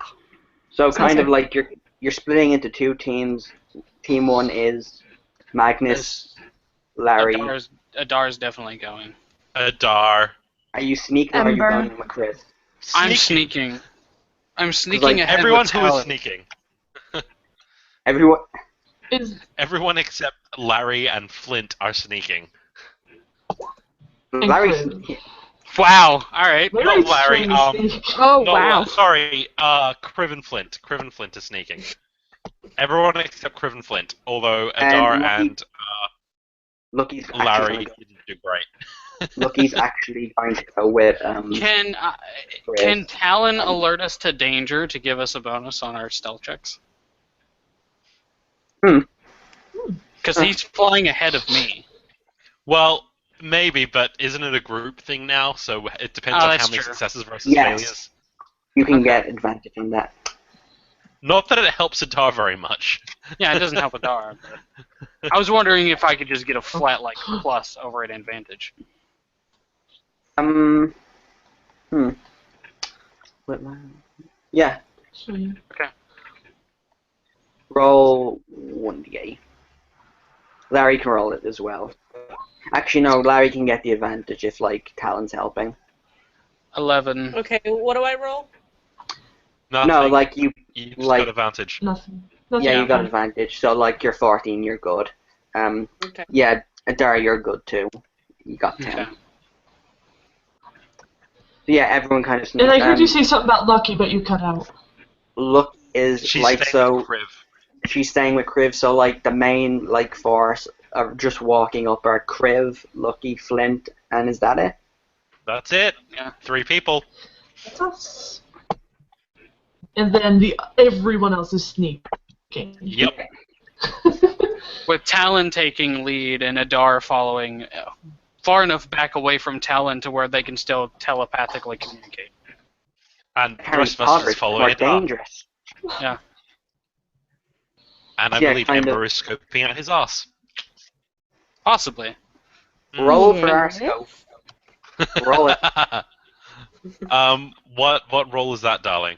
So Sounds kind of good. like you're splitting into two teams. Team one is Magnus, Larry. Adar's definitely going. Adar. Are you sneaking or are you Ember. going with Chris? I'm sneaking. I'm sneaking like, ahead Everyone with who is Talon. sneaking. Everyone. Is Everyone except Larry and Flint are sneaking. Larry's. Chris. Wow. All right. Larry's Larry, trying to sneak. Oh, No, wow. sorry, Gavin Flint. Gavin Flint is sneaking. Everyone except Gavin Flint, although Adar and Lucky's actually Larry gonna go- didn't do great. Lucky's actually going to go with Can Chris. can Talon alert us to danger to give us a bonus on our stealth checks? Because he's flying ahead of me. Well, maybe, but isn't it a group thing now? So it depends on that's how many true. successes versus Yes. failures. You can Okay. get advantage on that. Not that it helps Adar very much. Yeah, it doesn't help Adar. But I was wondering if I could just get a flat plus over an advantage. Hmm. Yeah. Okay. Roll 1d8. Larry can roll it as well. Actually, no. Larry can get the advantage if Talon's helping. 11. Okay, what do I roll? Nothing. No, you just like- got advantage. Nothing. Yeah, you got fine. advantage. So you're 14, you're good. Okay. Yeah, Adara, you're good too. You got 10. Okay. So yeah, everyone kind of. And I heard you say something about Lucky, but you cut out. Look is She's like staying so. with Kriv. She's staying with Kriv, so the main force are just walking up are Kriv, Lucky, Flint, and is that it? That's it. Yeah. 3 people. That's us. And then everyone else is sneaking. Yep. With Talon taking lead and Adar following far enough back away from Talon to where they can still telepathically communicate. And the Harry rest of us Potter just is follow more Adar. dangerous. Yeah. And I Yeah, believe kind of. Ember is scoping out his ass. Possibly. Roll for our Yes. scope. Roll it. What role is that, darling?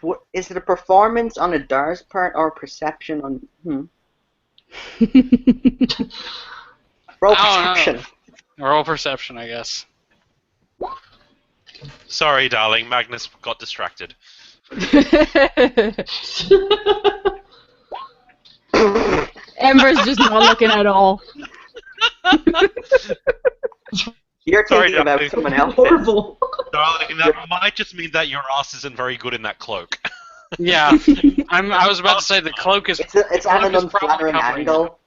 What is it? A performance on Adar's part or perception on? Roll I don't know. perception. Roll perception, I guess. Sorry, darling. Magnus got distracted. Ember's just not looking at all. You're Sorry, thinking about darling. someone else. Horrible. Darling, that might just mean that your ass isn't very good in that cloak. Yeah. I was about to say the cloak is It's on an Cloak is probably unflattering covering angle.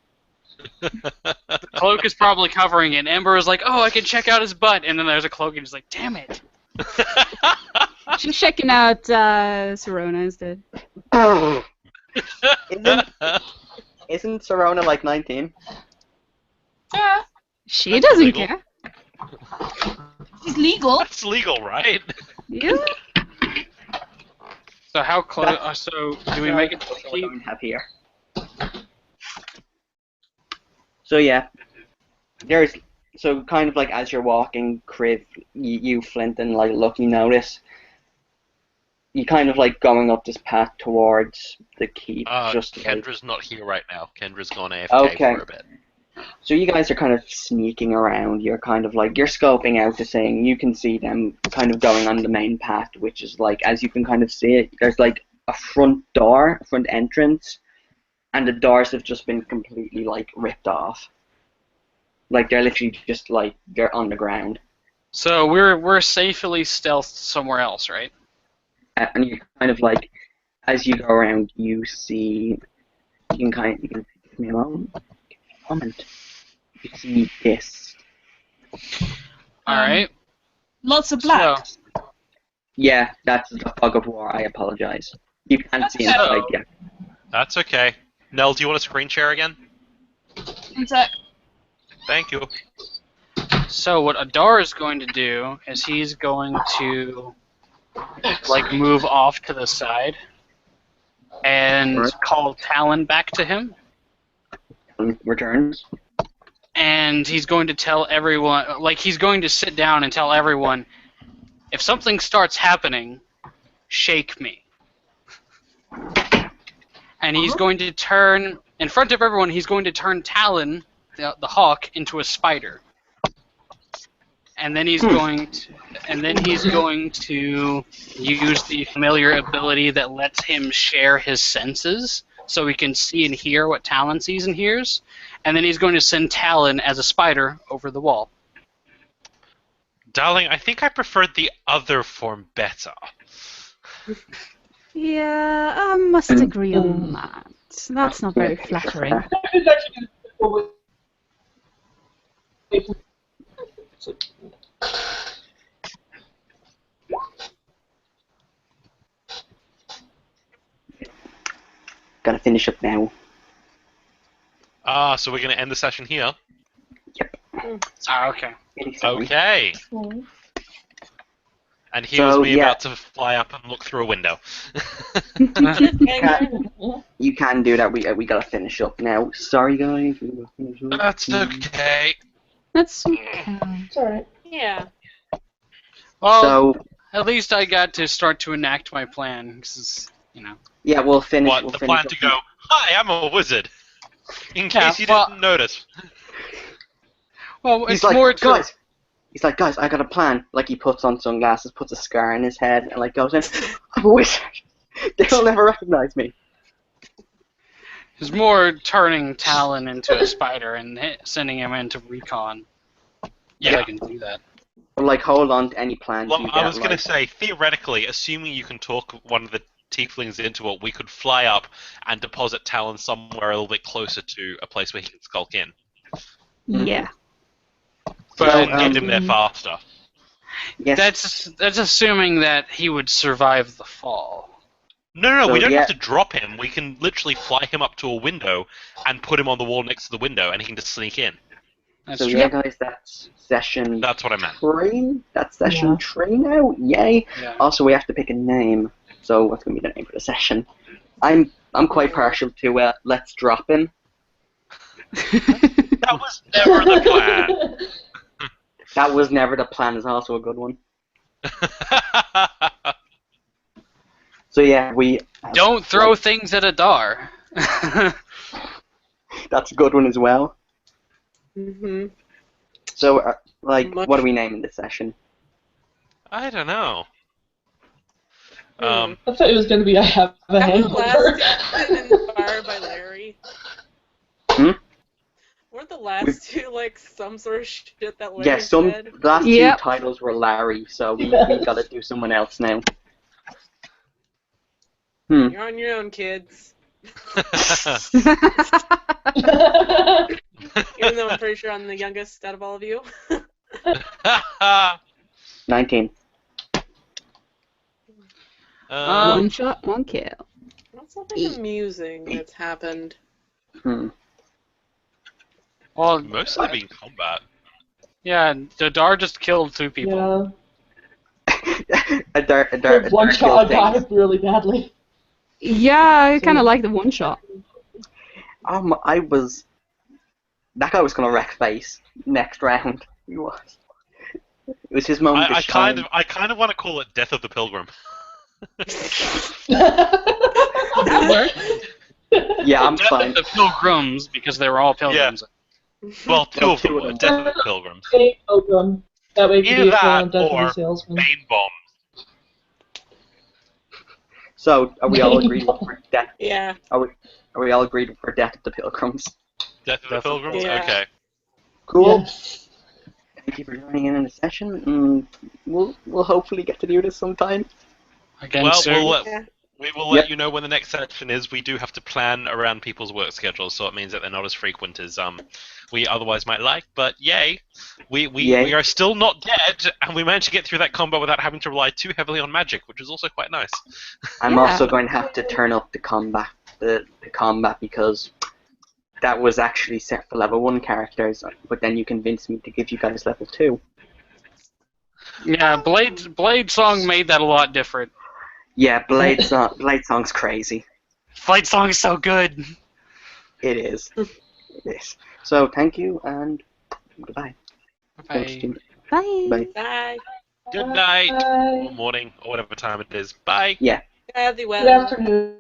the cloak is probably covering it. And Ember is like, "Oh, I can check out his butt," and then there's a cloak, and he's like, "Damn it!" She's checking out Serona instead. Isn't Serona 19? Yeah, She That's doesn't illegal. care. it's legal. That's legal, right? Yeah. So how close? So do we make it? That's what we have here. So yeah, there's kind of as you're walking, Kriv, you Flint, and Lucky notice you kind of like going up this path towards the keep. Just like, Kendra's not here right now. Kendra's gone AFK Okay. for a bit. so you guys are kind of sneaking around. You're kind of like you're scoping out the thing. You can see them kind of going on the main path, which is like as you can kind of see it. There's like a front door, a front entrance, and the doors have just been completely like ripped off. Like they're literally just like they're on the ground. So we're safely stealthed somewhere else, right? And you kind of like as you go around, you see you can give me a moment. You see this. All right. Lots of black. So, Yeah, that's the fog of war. I apologize. You can't see inside yet. That's okay. Nell, do you want a screen share again? One sec. Thank you. so what Adar is going to do is he's going to like move off to the side and Right. call Talon back to him. Returns. And he's going to tell everyone, like he's going to sit down and tell everyone, if something starts happening, shake me. And he's going to turn, in front of everyone, he's going to turn Talon, the hawk, into a spider. And then he's going to use the familiar ability that lets him share his senses, so he can see and hear what Talon sees and hears. And then he's going to send Talon as a spider over the wall. Darling, I think I preferred the other form better. Yeah, I must agree on that. That's not very flattering. It's actually gonna Gotta finish up now. So we're going to end the session here. Ah, okay. Okay. And he So, was me yeah. about to fly up and look through a window. You can do that. We gotta finish up now. Sorry, guys. We gotta finish up. That's okay. That's okay. It's alright. Yeah. Well, So at least I got to start to enact my plan. 'Cause, you know. yeah, we'll finish. What, we'll the finish plan to go, hi, I'm a wizard. In Yeah, case you well- didn't notice. Well, He's it's like, more to. guys. He's like, guys, I got a plan. Like he puts on sunglasses, puts a scar in his head, and like goes in. I'm a wizard. They'll never recognize me. It's more turning Talon into a spider and sending him into recon. Yeah, I can do that. But like, hold on to any plans Well, you I get. was going like, to say, theoretically, assuming you can talk one of the tieflings into it, we could fly up and deposit Talon somewhere a little bit closer to a place where he can skulk in. Yeah. But So, Get him there faster. yes. that's assuming that he would survive the fall. No, So, we don't yeah. have to drop him. We can literally fly him up to a window and put him on the wall next to the window, and he can just sneak in. That's So true. yeah, guys, that's session That's what I meant. 3. That's session Yeah. 3 now. Yay! Yeah. Also, we have to pick a name. So what's gonna be the name for the session? I'm quite partial to let's drop him. That was never the plan. That was never the plan. Is also a good one. So yeah, we. Don't throw things at Adar. That's a good one as well. Mm-hmm. So like, Much- what are we naming this session? I don't know. I thought it was gonna be I have a That was hangover. last inspired by Larry. Hmm? Weren't the last two like some sort of shit that Larry Yeah, some said? last Yep. two titles were Larry, so we gotta do someone else now. You're on your own, kids. Even though I'm pretty sure I'm the youngest out of all of you. 19. One shot, one kill. What's something amusing that's happened? Well, Mostly being combat. yeah, Adar just killed 2 people. Yeah. a dark One shot kill got really badly. Yeah, I kind of like the one shot. I was. That guy was gonna wreck face next round. He was. It was his moment to I shine. kind of want to call it Death of the Pilgrim. That works. Yeah, I'm Death fine. of the Pilgrims, because they were all pilgrims. Well, two Well, of them two of were them. definitely pilgrims. Hey, Pilgrim. That way you can Either be a that on Death of or the Salesman. main bomb. So, are we all agreed for death? Yeah. Are we all agreed for death of the pilgrims? Death of the pilgrims. Yeah. Okay. Cool. Yes. Thank you for joining in the session. We'll hopefully get to do this sometime. Again, Well, soon. Yeah. we will let Yep. you know when the next session is. We do have to plan around people's work schedules, so it means that they're not as frequent as we otherwise might like. But yay, we Yay. are still not dead, and we managed to get through that combo without having to rely too heavily on magic, which is also quite nice. I'm Yeah. also going to have to turn up the combat because that was actually set for level 1 characters, but then you convinced me to give you guys level 2. Yeah, Blade Song made that a lot different. Yeah, Blade Song's crazy. Blade Song is so good. It is. It is. So thank you and goodbye. Bye. Bye. Bye. Bye. Good night, Bye. or morning, or whatever time it is. Bye. Yeah. Have the Good well. afternoon.